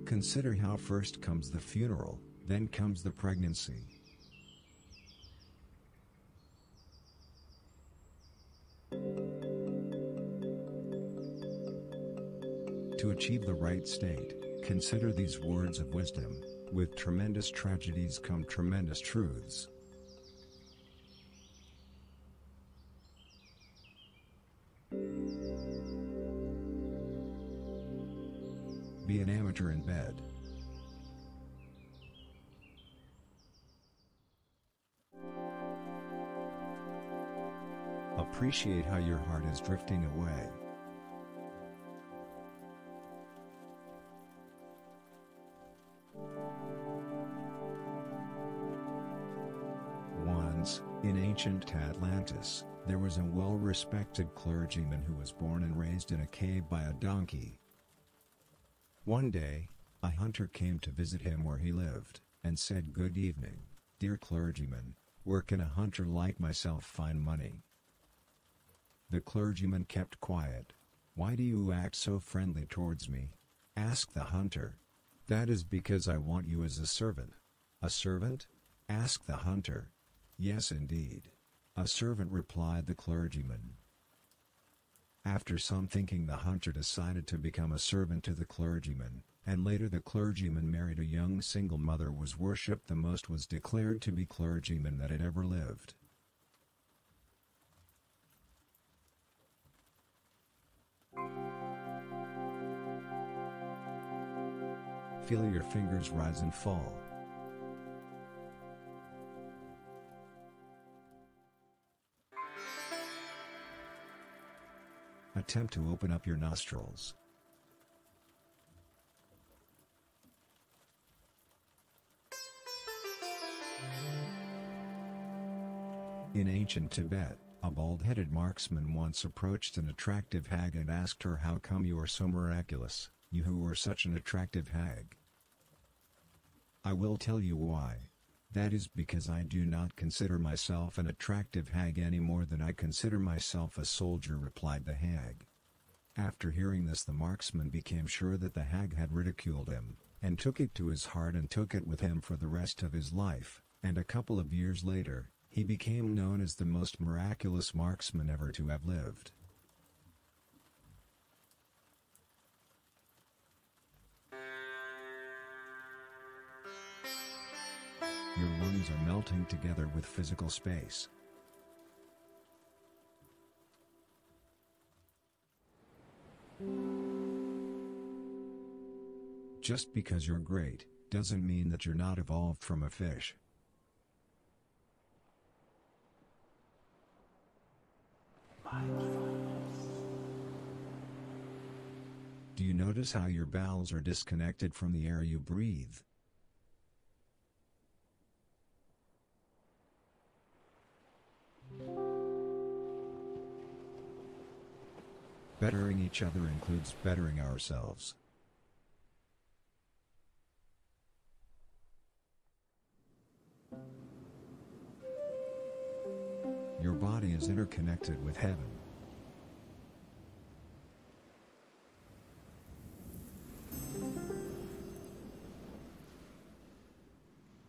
Consider how first comes the funeral, then comes the pregnancy. To achieve the right state, consider these words of wisdom: with tremendous tragedies come tremendous truths. Be an amateur in bed. Appreciate how your heart is drifting away. Once, in ancient Atlantis, there was a well-respected clergyman who was born and raised in a cave by a donkey. One day, a hunter came to visit him where he lived, and said, "Good evening, dear clergyman, where can a hunter like myself find money?" The clergyman kept quiet. "Why do you act so friendly towards me?" asked the hunter. "That is because I want you as a servant." "A servant?" asked the hunter. "Yes, indeed. A servant," replied the clergyman. After some thinking, the hunter decided to become a servant to the clergyman, and later the clergyman married a young single mother, was worshipped the most, was declared to be clergyman that had ever lived. Feel your fingers rise and fall. Attempt to open up your nostrils. In ancient Tibet, a bald-headed marksman once approached an attractive hag and asked her, "How come you are so miraculous, you who are such an attractive hag?" "I will tell you why. That is because I do not consider myself an attractive hag any more than I consider myself a soldier," replied the hag. After hearing this, the marksman became sure that the hag had ridiculed him, and took it to his heart and took it with him for the rest of his life, and a couple of years later, he became known as the most miraculous marksman ever to have lived. Your lungs are melting together with physical space. Just because you're great, doesn't mean that you're not evolved from a fish. Do you notice how your bowels are disconnected from the air you breathe? Bettering each other includes bettering ourselves. Your body is interconnected with heaven.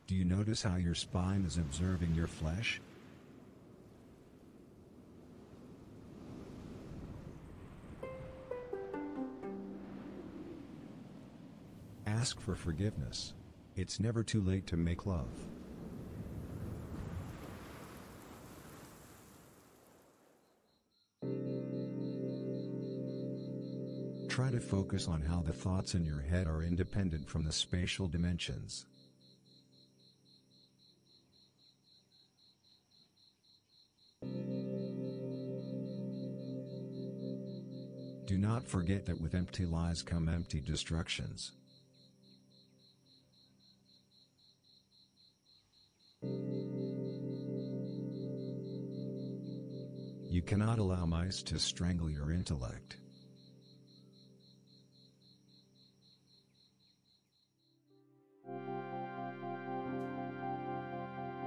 Do you notice how your spine is observing your flesh? Ask for forgiveness. It's never too late to make love. Try to focus on how the thoughts in your head are independent from the spatial dimensions. Do not forget that with empty lies come empty destructions. You cannot allow mice to strangle your intellect.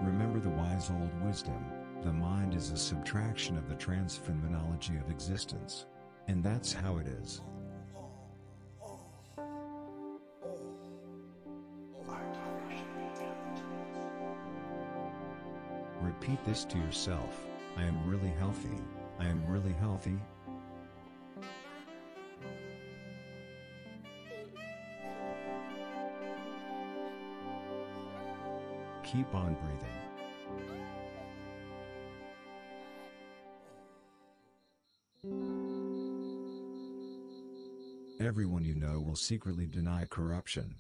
Remember the wise old wisdom, the mind is a subtraction of the transphenomenology of existence. And that's how it is. Repeat this to yourself: I am really healthy, I am really healthy. Keep on breathing. Everyone you know will secretly deny corruption.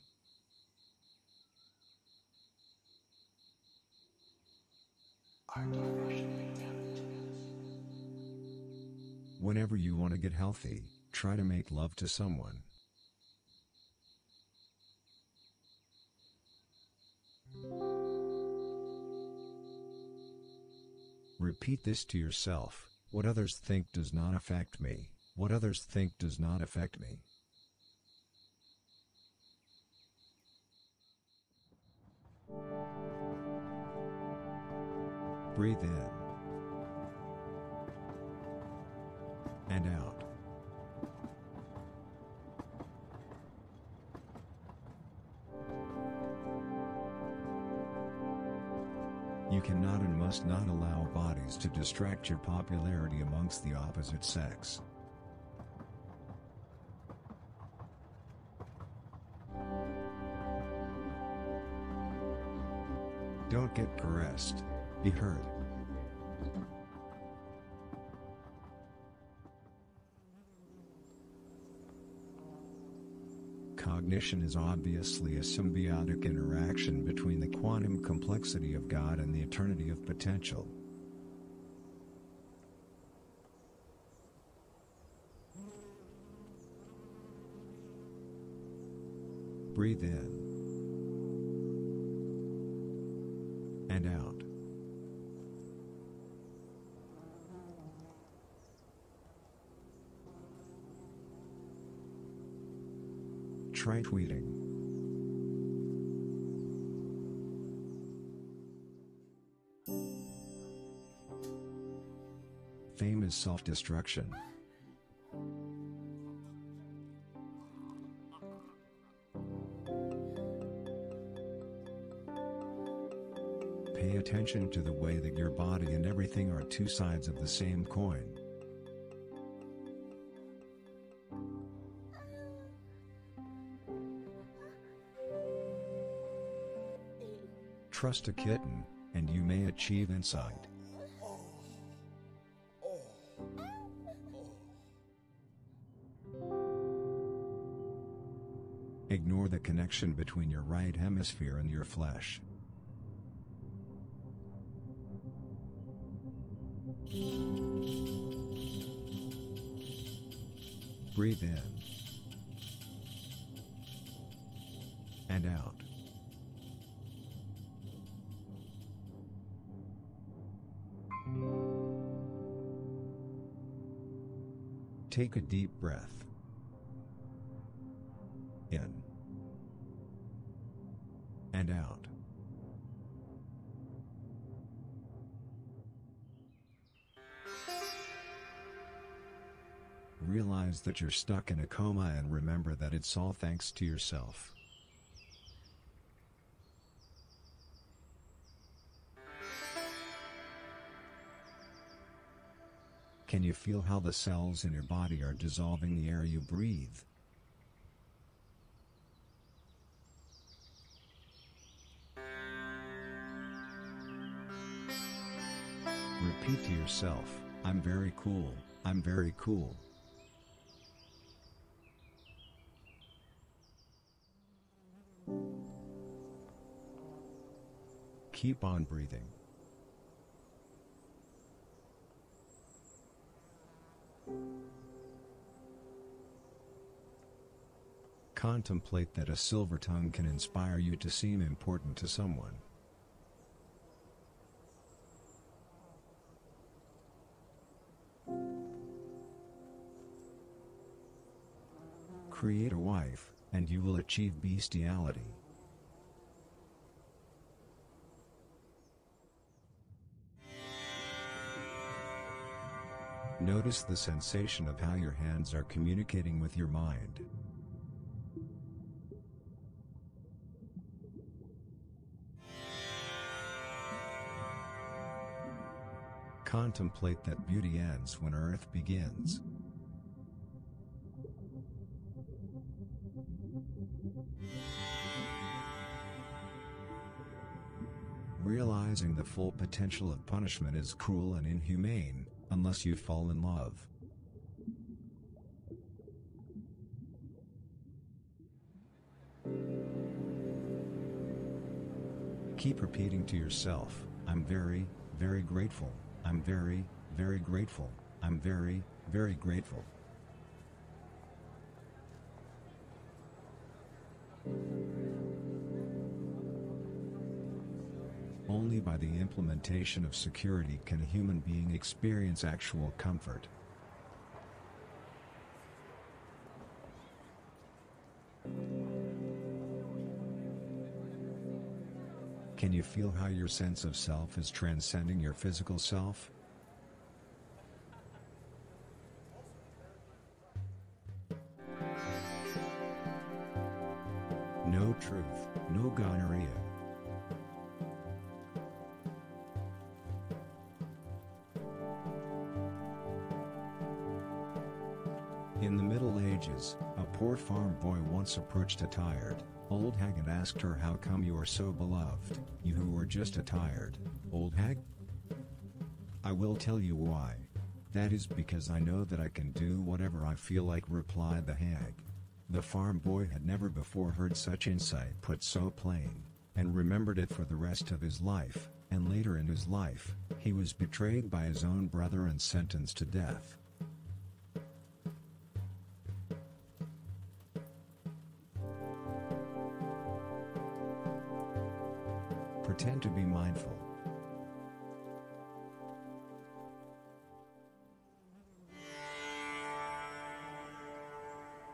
Whenever you want to get healthy, try to make love to someone. Repeat this to yourself: what others think does not affect me. What others think does not affect me. Breathe in and out. You cannot and must not allow bodies to distract your popularity amongst the opposite sex. Don't get caressed, be heard. Cognition is obviously a symbiotic interaction between the quantum complexity of God and the eternity of potential. Breathe in and out. Try tweeting. Fame is self-destruction. Pay attention to the way that your body and everything are two sides of the same coin. Trust a kitten, and you may achieve insight. Ignore the connection between your right hemisphere and your flesh. Breathe in and out. Take a deep breath. In and out. Realize that you're stuck in a coma and remember that it's all thanks to yourself. Can you feel how the cells in your body are dissolving the air you breathe? Repeat to yourself, I'm very cool, I'm very cool. Keep on breathing. Contemplate that a silver tongue can inspire you to seem important to someone. Create a wife, and you will achieve bestiality. Notice the sensation of how your hands are communicating with your mind. Contemplate that beauty ends when earth begins. Realizing the full potential of punishment is cruel and inhumane, unless you fall in love. Keep repeating to yourself, I'm very, very grateful, I'm very, very grateful, I'm very, very grateful. Only by the implementation of security can a human being experience actual comfort. Can you feel how your sense of self is transcending your physical self? No truth, no gonorrhea. In the Middle Ages, a poor farm boy once approached a tired, old hag and asked her, how come you are so beloved, you who are just a tired, old hag? I will tell you why. That is because I know that I can do whatever I feel like, replied the hag. The farm boy had never before heard such insight put so plain, and remembered it for the rest of his life, and later in his life, he was betrayed by his own brother and sentenced to death. Pretend to be mindful.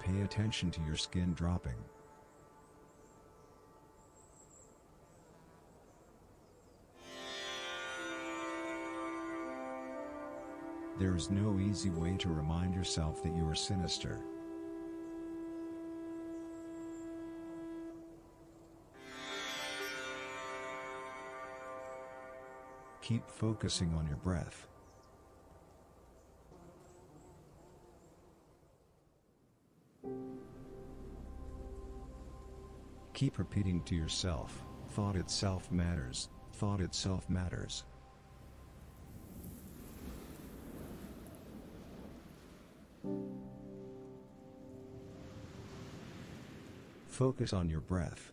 Pay attention to your skin dropping. There is no easy way to remind yourself that you are sinister. Keep focusing on your breath. Keep repeating to yourself, Thought itself matters, thought itself matters. Focus on your breath.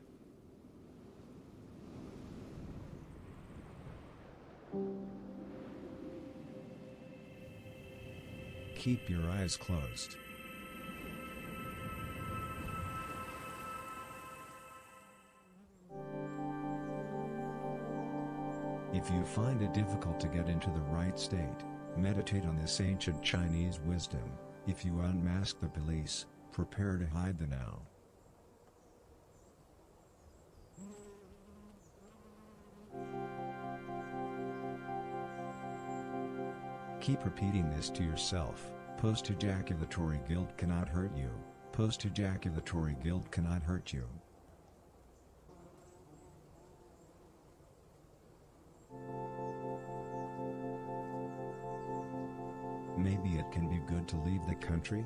Keep your eyes closed. If you find it difficult to get into the right state, meditate on this ancient Chinese wisdom. If you unmask the police, prepare to hide the now. Keep repeating this to yourself. Post-ejaculatory guilt cannot hurt you. Post-ejaculatory guilt cannot hurt you. Maybe it can be good to leave the country?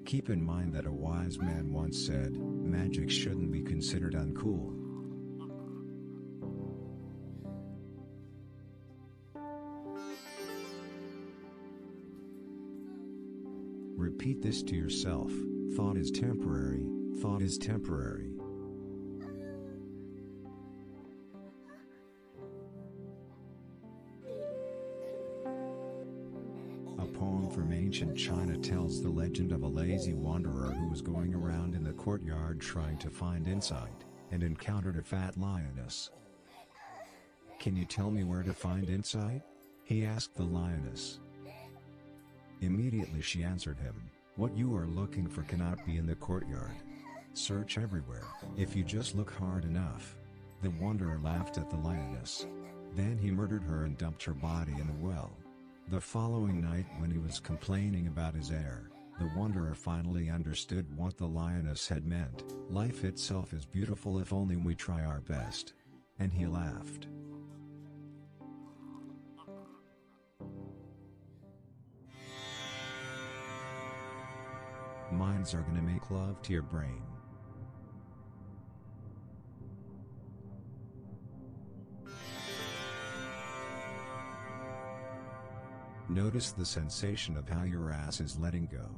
Keep in mind that a wise man once said, magic shouldn't be considered uncool. Repeat this to yourself, thought is temporary, thought is temporary. A poem from ancient China tells the legend of a lazy wanderer who was going around in the courtyard trying to find insight, and encountered a fat lioness. "Can you tell me where to find insight?" he asked the lioness. Immediately she answered him, "What you are looking for cannot be in the courtyard. Search everywhere, if you just look hard enough." The wanderer laughed at the lioness. Then he murdered her and dumped her body in a well. The following night, when he was complaining about his heir, the wanderer finally understood what the lioness had meant. Life itself is beautiful if only we try our best. And he laughed. Minds are gonna make love to your brain. Notice the sensation of how your ass is letting go.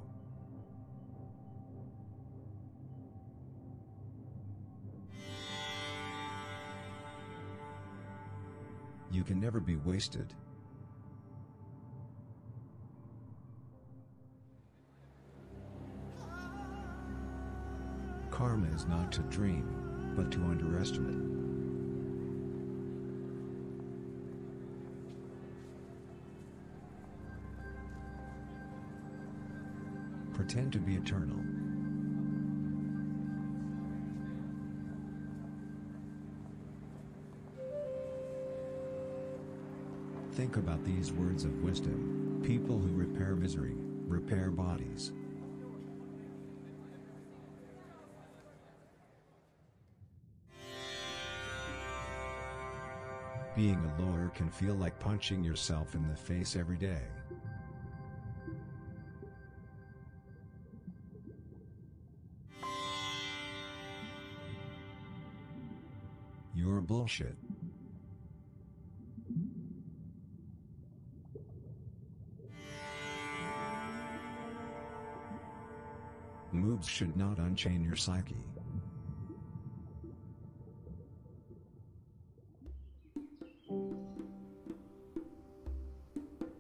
You can never be wasted. Karma is not to dream, but to underestimate. Pretend to be eternal. Think about these words of wisdom. People who repair misery, repair bodies. Being a lawyer can feel like punching yourself in the face every day. You're bullshit. Moves should not unchain your psyche.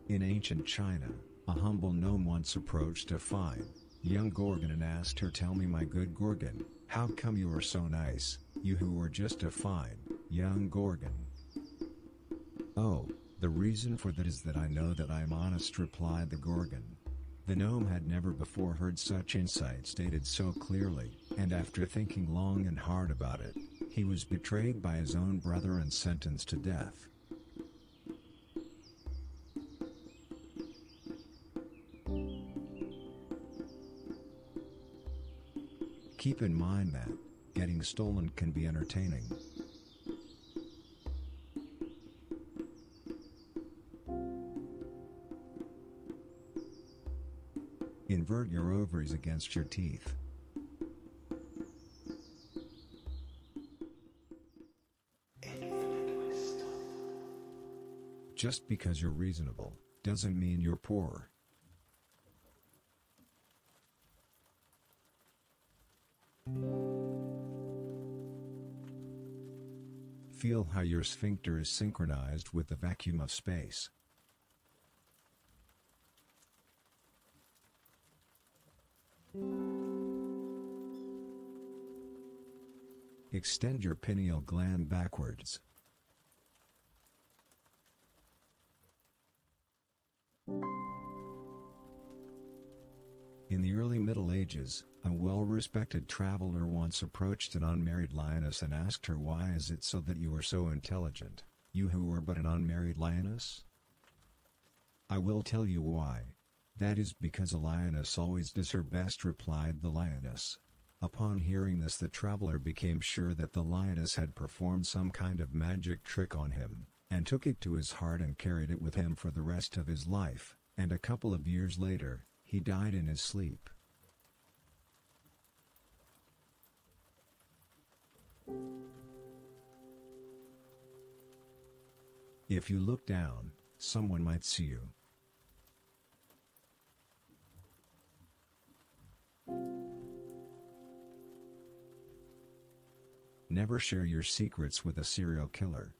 In ancient China, a humble gnome once approached a fine, young Gorgon and asked her, "Tell me, my good Gorgon, how come you are so nice, you who are just a fine, young Gorgon?" "Oh, the reason for that is that I know that I am honest," replied the Gorgon. The gnome had never before heard such insight stated so clearly, and after thinking long and hard about it, he was betrayed by his own brother and sentenced to death. Keep in mind that getting stolen can be entertaining. Invert your ovaries against your teeth. Just because you're reasonable, doesn't mean you're poor. Feel how your sphincter is synchronized with the vacuum of space. Extend your pineal gland backwards. In the early Middle Ages, a well-respected traveler once approached an unmarried lioness and asked her, "Why is it so that you are so intelligent, you who are but an unmarried lioness?" "I will tell you why. That is because a lioness always does her best," replied the lioness. Upon hearing this, the traveler became sure that the lioness had performed some kind of magic trick on him, and took it to his heart and carried it with him for the rest of his life, and a couple of years later, he died in his sleep. If you look down, someone might see you. Never share your secrets with a serial killer.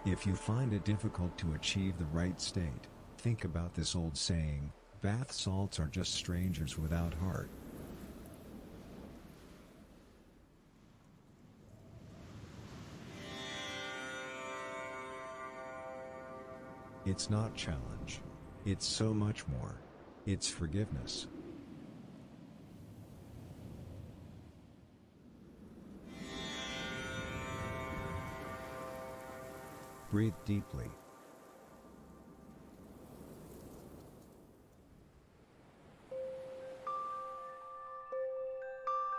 If you find it difficult to achieve the right state, think about this old saying, bath salts are just strangers without heart. It's not challenge. It's so much more. It's forgiveness. Breathe deeply.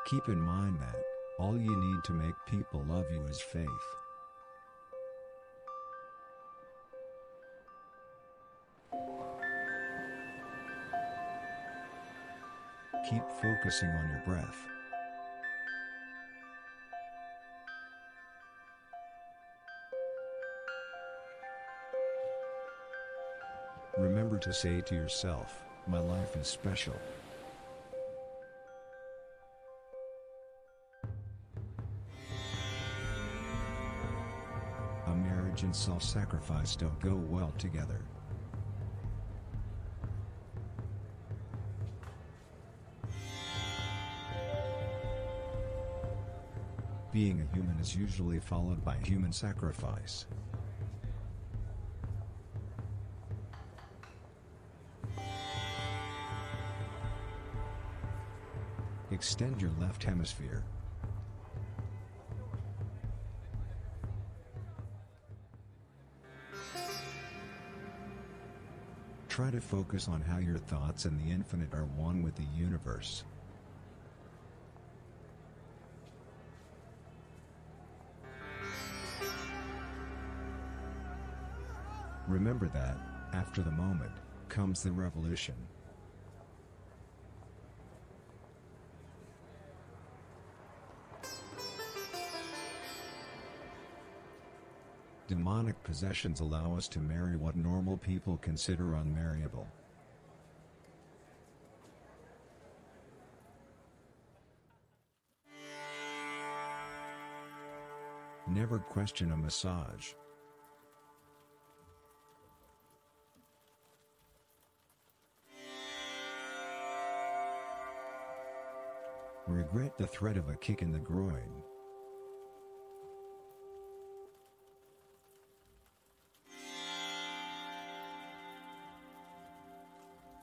Keep in mind that all you need to make people love you is faith. Keep focusing on your breath. Remember to say to yourself, "My life is special." A marriage and self-sacrifice don't go well together. Being a human is usually followed by human sacrifice. Extend your left hemisphere. Try to focus on how your thoughts and the infinite are one with the universe. Remember that, after the moment, comes the revolution. Demonic possessions allow us to marry what normal people consider unmarriable. Never question a massage. Regret the threat of a kick in the groin.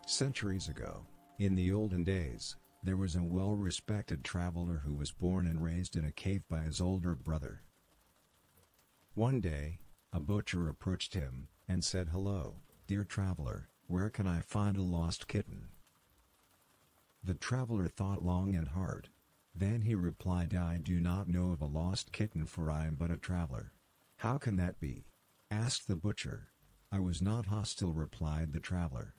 Centuries ago, in the olden days, there was a well-respected traveler who was born and raised in a cave by his older brother. One day, a butcher approached him, and said, "Hello, dear traveler, where can I find a lost kitten?" The traveler thought long and hard. Then he replied, "I do not know of a lost kitten, for I am but a traveler. "How can that be?" asked the butcher. "I was not hostile," replied the traveler.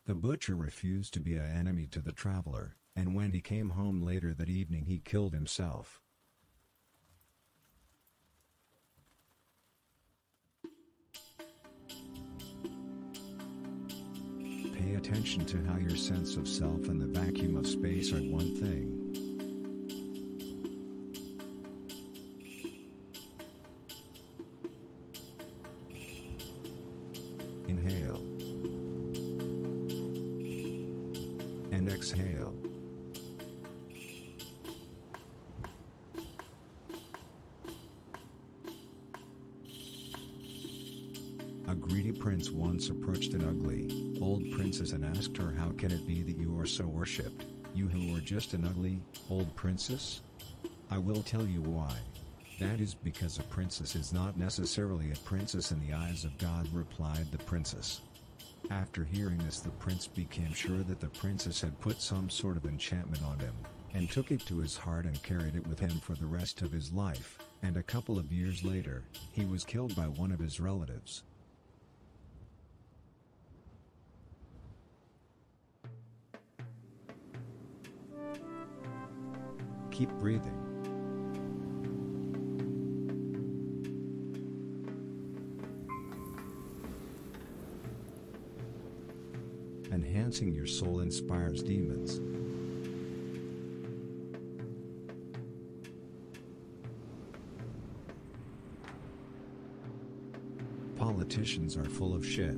The butcher refused to be an enemy to the traveler, and when he came home later that evening he killed himself. Pay attention to how your sense of self and the vacuum of space are one thing. Inhale and exhale. A greedy prince once approached an ugly, old princess and asked her, "How can it be that you are so worshipped, you who are just an ugly, old princess?" "I will tell you why. That is because a princess is not necessarily a princess in the eyes of God," replied the princess. After hearing this, the prince became sure that the princess had put some sort of enchantment on him, and took it to his heart and carried it with him for the rest of his life, and a couple of years later, he was killed by one of his relatives. Keep breathing. Enhancing your soul inspires demons. Politicians are full of shit.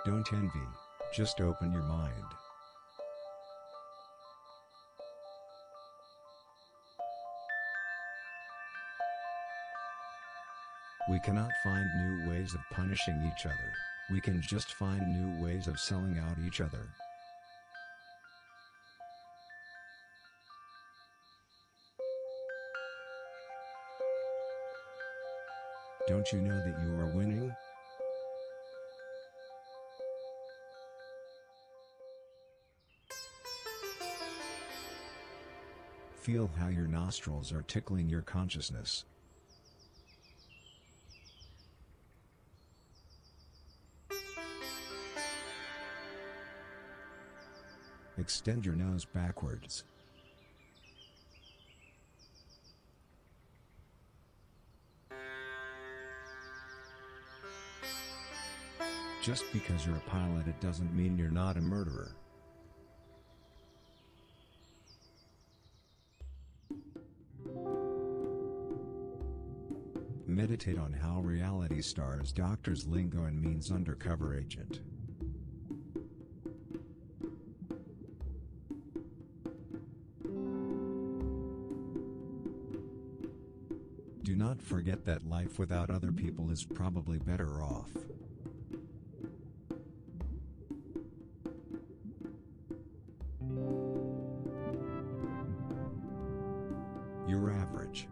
Don't envy, just open your mind. We cannot find new ways of punishing each other, we can just find new ways of selling out each other. Don't you know that you are winning? Feel how your nostrils are tickling your consciousness. Extend your nose backwards. Just because you're a pilot, it doesn't mean you're not a murderer. Meditate on how reality stars doctors lingo and means undercover agent. Do not forget that life without other people is probably better off. You're average.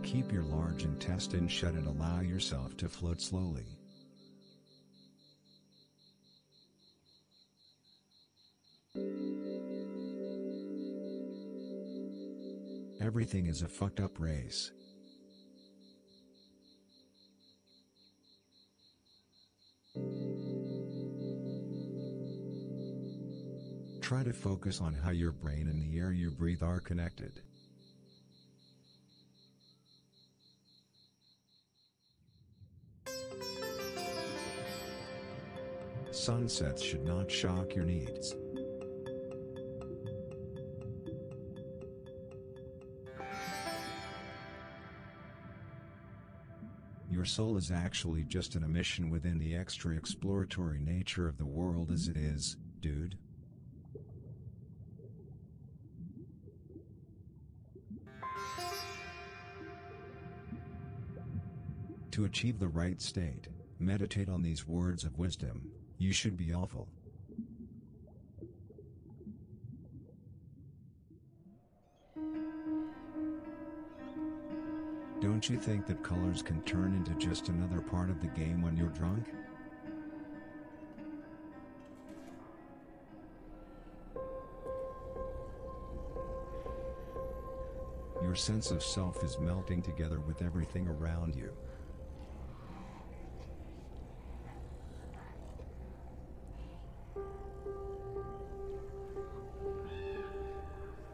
Keep your large intestine shut and allow yourself to float slowly. Everything is a fucked up race. Try to focus on how your brain and the air you breathe are connected. Sunsets should not shock your needs. Your soul is actually just an emission within the extra exploratory nature of the world as it is, dude. To achieve the right state, meditate on these words of wisdom. You should be awful. Don't Don't you think that colors can turn into just another part of the game when you're drunk? Your sense of self is melting together with everything around you.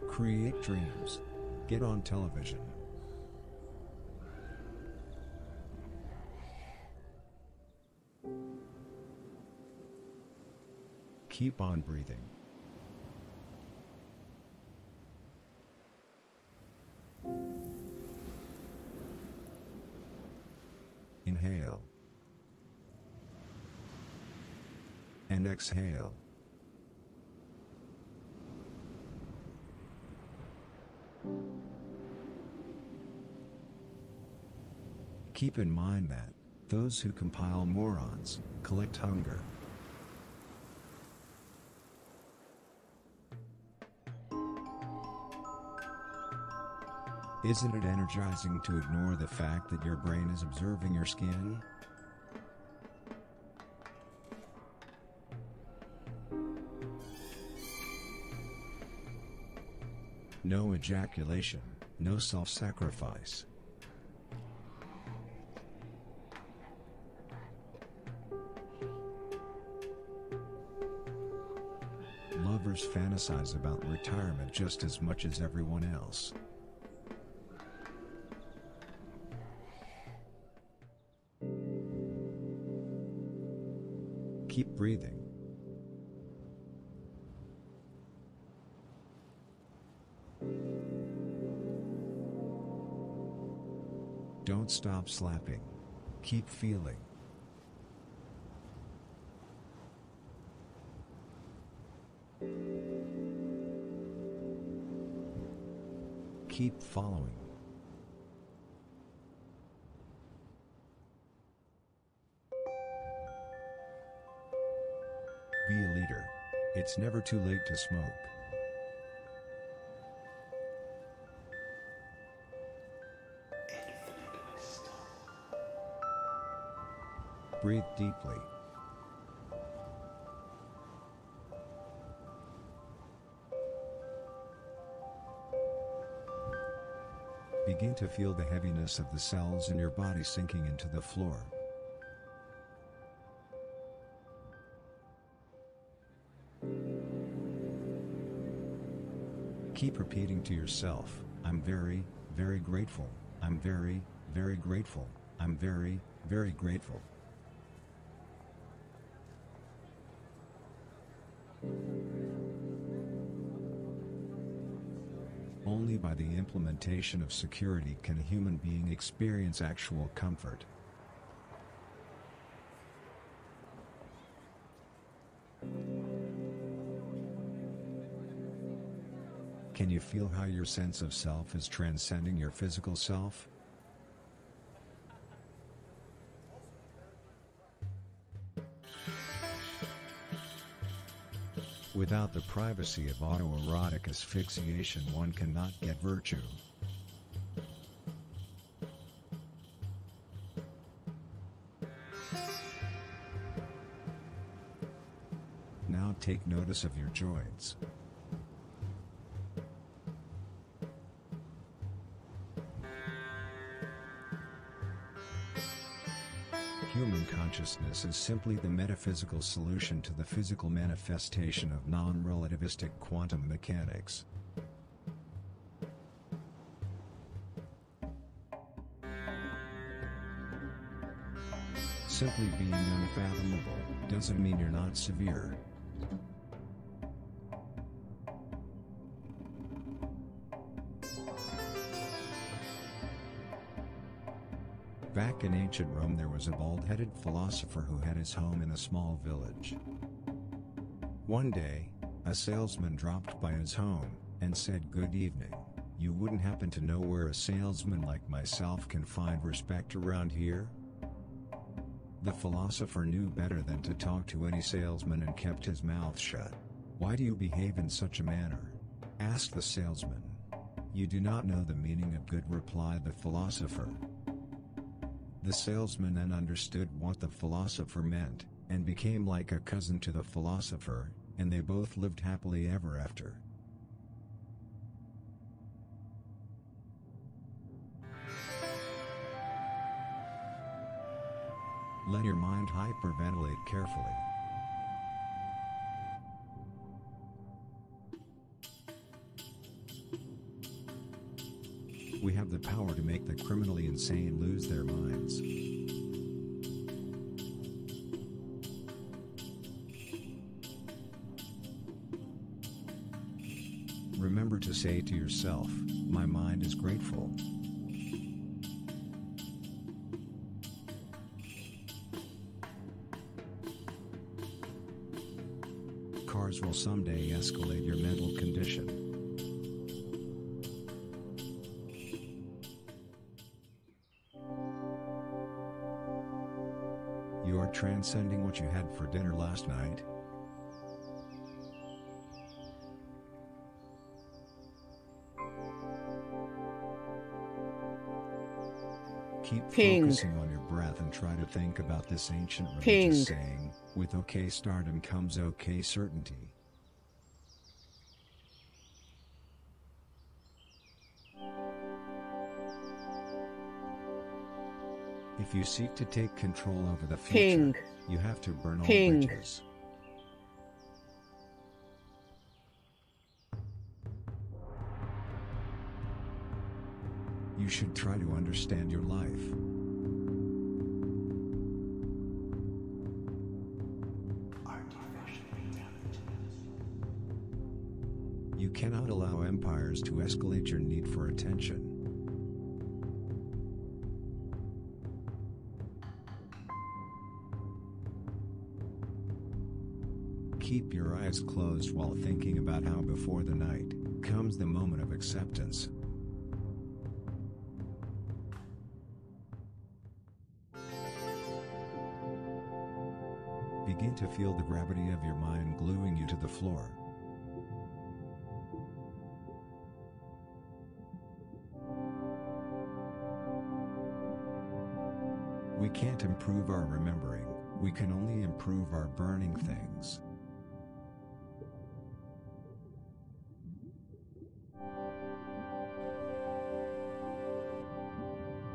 Create dreams. Get on television. Keep on breathing. Inhale. And exhale. Keep in mind that those who compile morons collect hunger. Isn't it energizing to ignore the fact that your brain is observing your skin? No ejaculation, no self-sacrifice. Lovers fantasize about retirement just as much as everyone else. Keep breathing. Don't stop slapping. Keep feeling. Keep following. Be a leader. It's never too late to smoke. Breathe deeply. Begin to feel the heaviness of the cells in your body sinking into the floor. Keep repeating to yourself, I'm very, very grateful. I'm very, very grateful. I'm very, very grateful. Only by the implementation of security can a human being experience actual comfort. Can you feel how your sense of self is transcending your physical self? Without the privacy of autoerotic asphyxiation, one cannot get virtue. Now take notice of your joints. Human consciousness is simply the metaphysical solution to the physical manifestation of non-relativistic quantum mechanics. Simply being unfathomable doesn't mean you're not severe. Back in ancient Rome, there was a bald-headed philosopher who had his home in a small village. One day, a salesman dropped by his home and said, "Good evening. You wouldn't happen to know where a salesman like myself can find respect around here?" The philosopher knew better than to talk to any salesman and kept his mouth shut. "Why do you behave in such a manner?" asked the salesman. "You do not know the meaning of good," replied the philosopher. The salesman then understood what the philosopher meant, and became like a cousin to the philosopher, and they both lived happily ever after. Let your mind hyperventilate carefully. We have the power to make the criminally insane lose their minds. Remember to say to yourself, "My mind is grateful." Cars will someday escalate your mental condition. You are transcending what you had for dinner last night. Keep Ping. focusing on your breath and try to think about this ancient religious Ping. saying, with okay stardom comes okay certainty. If you seek to take control over the future, Ping. you have to burn all Ping. bridges. You should try to understand your life. You cannot allow empires to escalate your need for attention. Keep your eyes closed while thinking about how before the night comes the moment of acceptance. Begin to feel the gravity of your mind gluing you to the floor. We can't improve our remembering, we can only improve our burning things.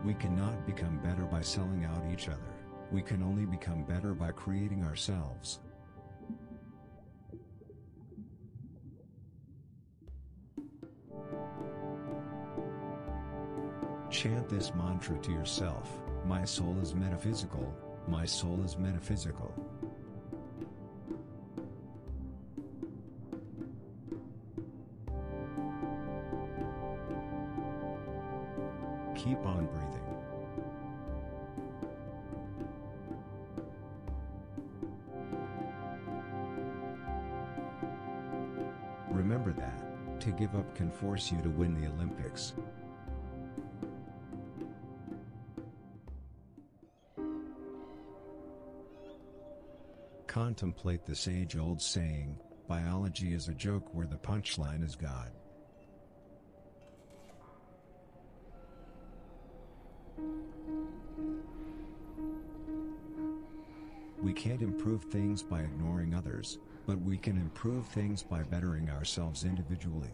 We cannot become better by selling out each other. We can only become better by creating ourselves. Chant this mantra to yourself: my soul is metaphysical, my soul is metaphysical. Keep on breathing. Remember that, to give up can force you to win the Olympics. Contemplate this age-old saying, biology is a joke where the punchline is God. We can't improve things by ignoring others, but we can improve things by bettering ourselves individually.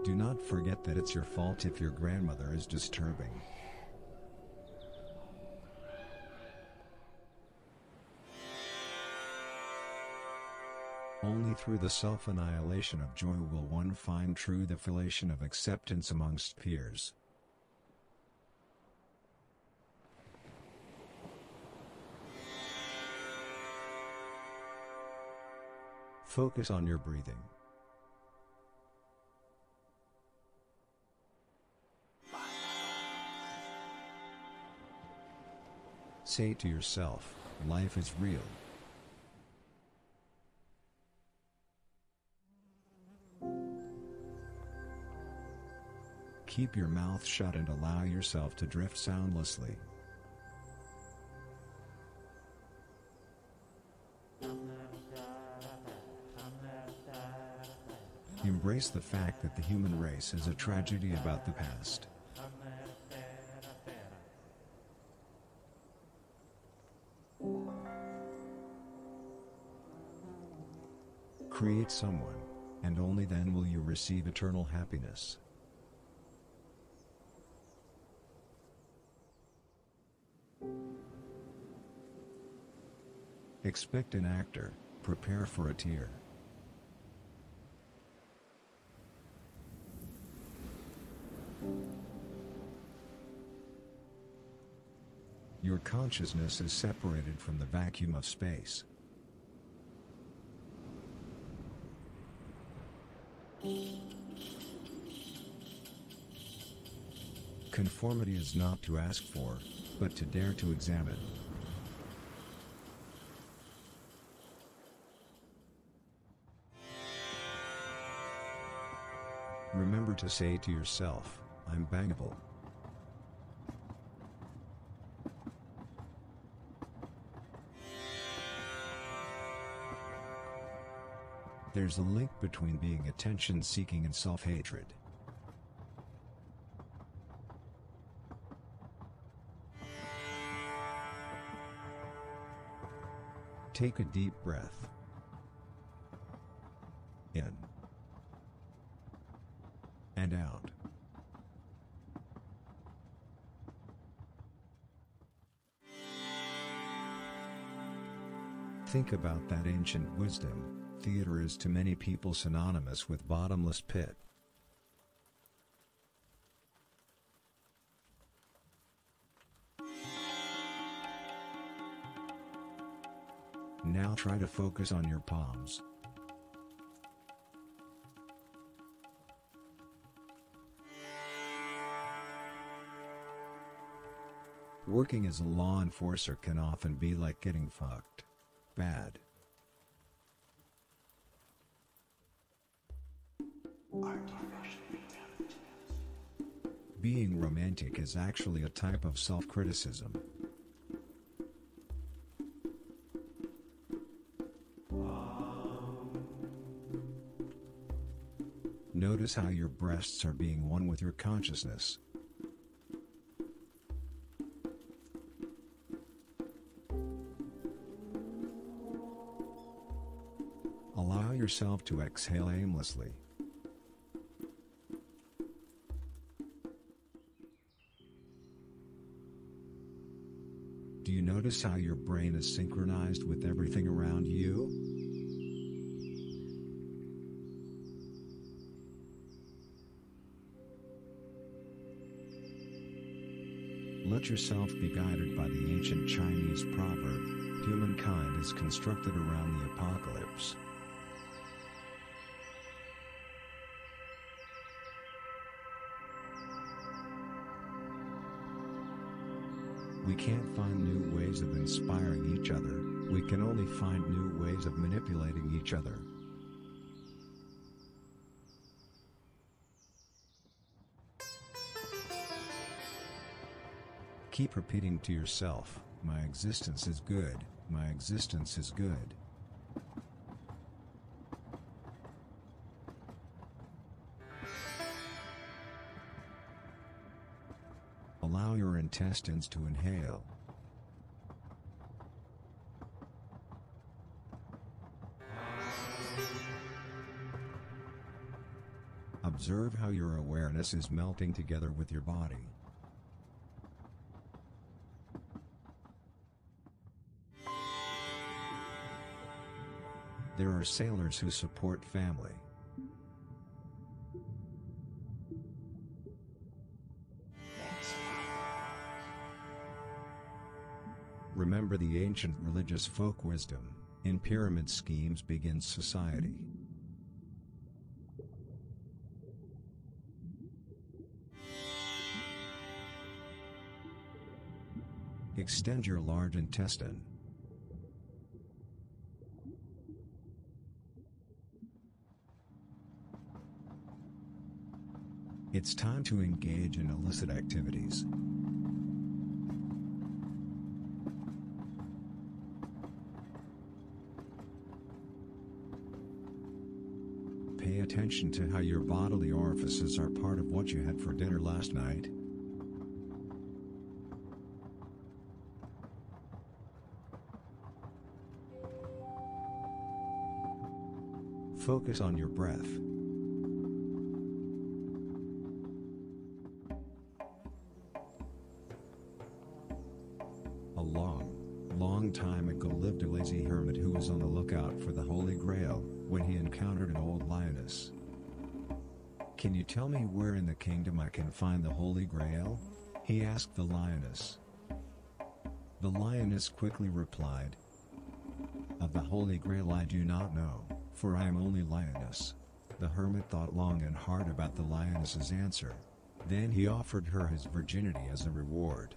Do not forget that it's your fault if your grandmother is disturbing. Only through the self-annihilation of joy will one find true deflation of acceptance amongst peers. Focus on your breathing. Say to yourself, life is real. Keep your mouth shut and allow yourself to drift soundlessly. Embrace the fact that the human race is a tragedy about the past. Create someone, and only then will you receive eternal happiness. Expect an actor, prepare for a tear. Your consciousness is separated from the vacuum of space. Conformity is not to ask for, but to dare to examine. Remember to say to yourself, I'm bangable. There's a link between being attention-seeking and self-hatred. Take a deep breath. In. And out. Think about that ancient wisdom. Theater is to many people synonymous with bottomless pit. Now try to focus on your palms. Working as a law enforcer can often be like getting fucked. Bad. Being romantic is actually a type of self-criticism. Notice how your breasts are being one with your consciousness. Allow yourself to exhale aimlessly. Do you notice how your brain is synchronized with everything around you? Let yourself be guided by the ancient Chinese proverb, humankind is constructed around the apocalypse. We can't find new ways of inspiring each other, we can only find new ways of manipulating each other. Keep repeating to yourself, my existence is good, my existence is good. Allow your intestines to inhale. Observe how your awareness is melting together with your body. There are sailors who support family. Remember the ancient religious folk wisdom, in pyramid schemes begins society. Extend your large intestine. It's time to engage in illicit activities. Pay attention to how your bodily orifices are part of what you had for dinner last night? Focus on your breath. A long time ago lived a lazy hermit who was on the lookout for the Holy Grail, when he encountered an old lioness. "Can you tell me where in the kingdom I can find the Holy Grail?" he asked the lioness. The lioness quickly replied, "Of the Holy Grail I do not know, for I am only lioness." The hermit thought long and hard about the lioness's answer. Then he offered her his virginity as a reward.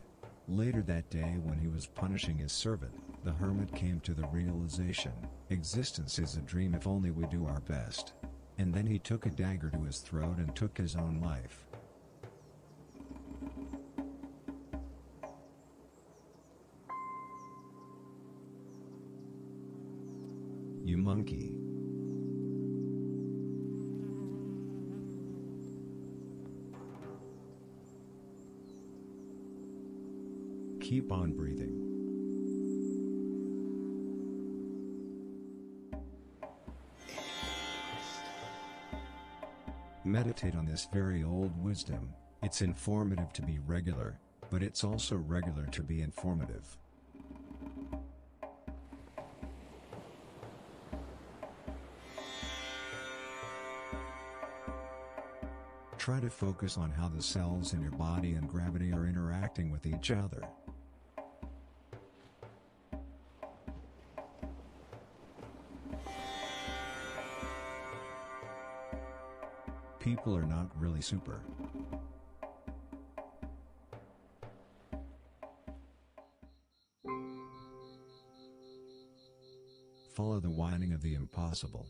Later that day, when he was punishing his servant, the hermit came to the realization, existence is a dream if only we do our best. And then he took a dagger to his throat and took his own life. You monkey. Keep on breathing. Meditate on this very old wisdom. It's informative to be regular, but it's also regular to be informative. Try to focus on how the cells in your body and gravity are interacting with each other. People are not really super. Follow the winding of the impossible.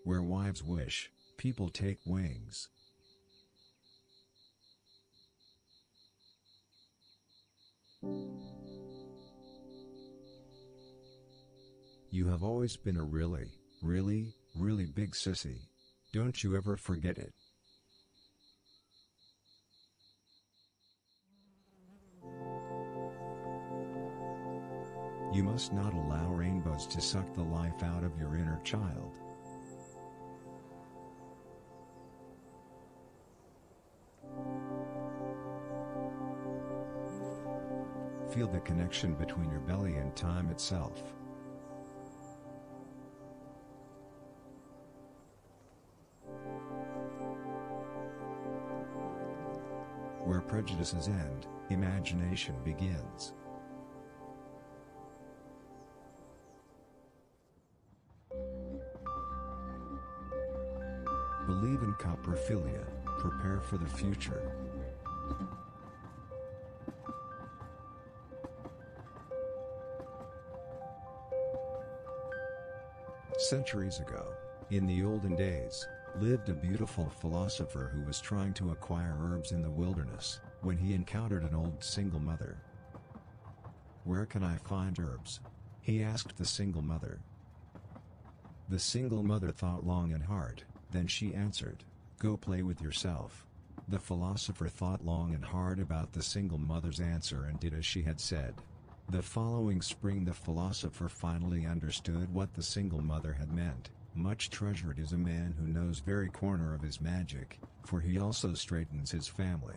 Where wives wish, people take wings. You have always been a really big sissy. Don't you ever forget it. You must not allow rainbows to suck the life out of your inner child. Feel the connection between your belly and time itself. Where prejudices end, imagination begins. Believe in coprophilia, prepare for the future. Centuries ago, in the olden days, lived a beautiful philosopher who was trying to acquire herbs in the wilderness, when he encountered an old single mother. "Where can I find herbs?" he asked the single mother. The single mother thought long and hard, then she answered, "Go play with yourself." The philosopher thought long and hard about the single mother's answer and did as she had said. The following spring the philosopher finally understood what the single mother had meant. Much treasured is a man who knows very corner of his magic, for he also straightens his family.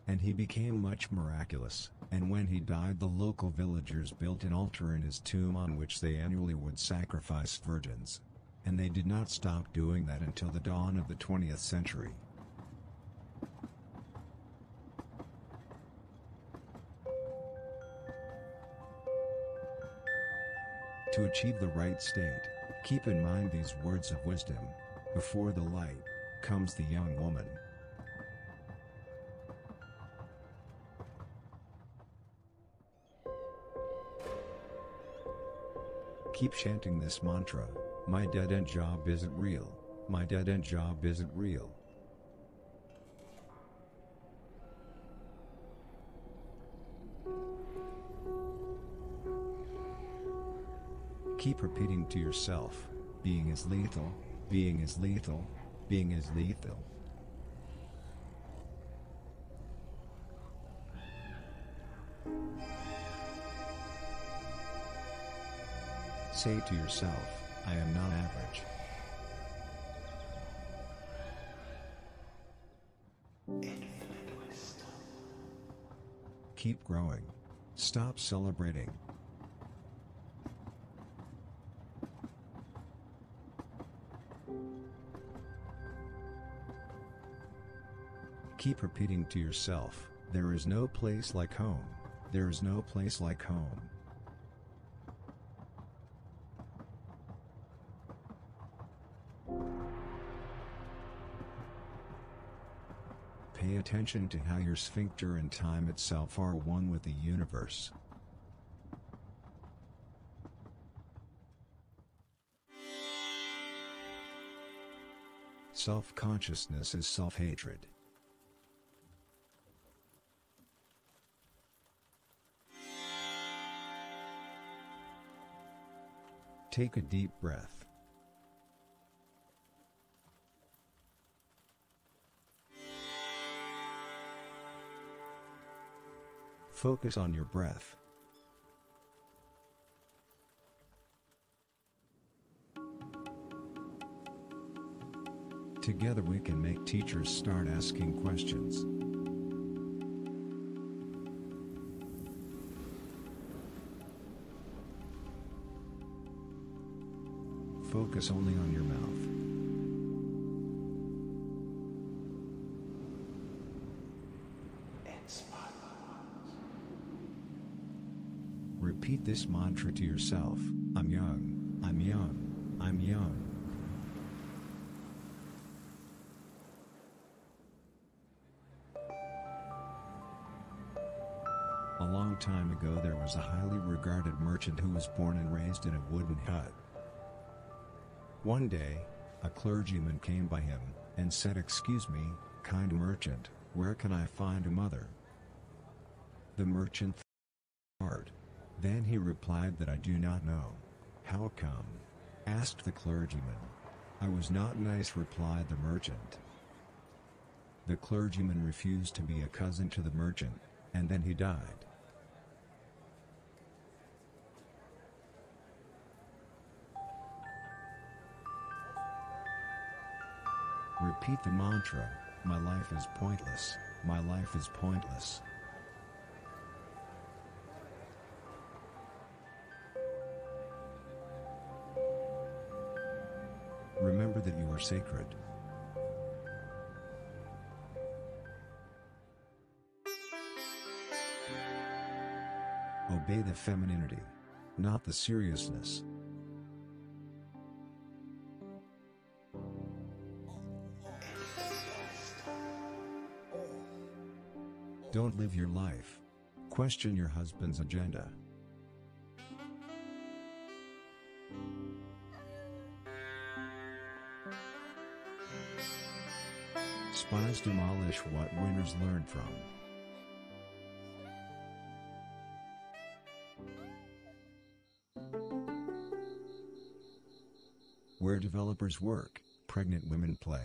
And he became much miraculous, and when he died the local villagers built an altar in his tomb on which they annually would sacrifice virgins. And they did not stop doing that until the dawn of the 20th century. To achieve the right state, keep in mind these words of wisdom. Before the light comes the young woman. Keep chanting this mantra. My dead-end job isn't real. My dead-end job isn't real. Keep repeating to yourself, being is lethal, being is lethal, being is lethal. Say to yourself, I am not average. Keep growing. Stop celebrating. Keep repeating to yourself, there is no place like home. There is no place like home. Pay attention to how your sphincter and time itself are one with the universe. Self-consciousness is self-hatred. Take a deep breath. Focus on your breath. Together we can make teachers start asking questions. Focus only on your mouth. Repeat this mantra to yourself, I'm young, I'm young, I'm young. A long time ago there was a highly regarded merchant who was born and raised in a wooden hut. One day, a clergyman came by him, and said, "Excuse me, kind merchant, where can I find a mother?" The merchant thought hard. Then he replied that I do not know. How come? Asked the clergyman. I was not nice, replied the merchant. The clergyman refused to be a cousin to the merchant, and then he died. Repeat the mantra, my life is pointless, my life is pointless. Remember that you are sacred. Obey the femininity, not the seriousness. Don't live your life. Question your husband's agenda. Spies demolish what winners learn from. Where developers work, pregnant women play.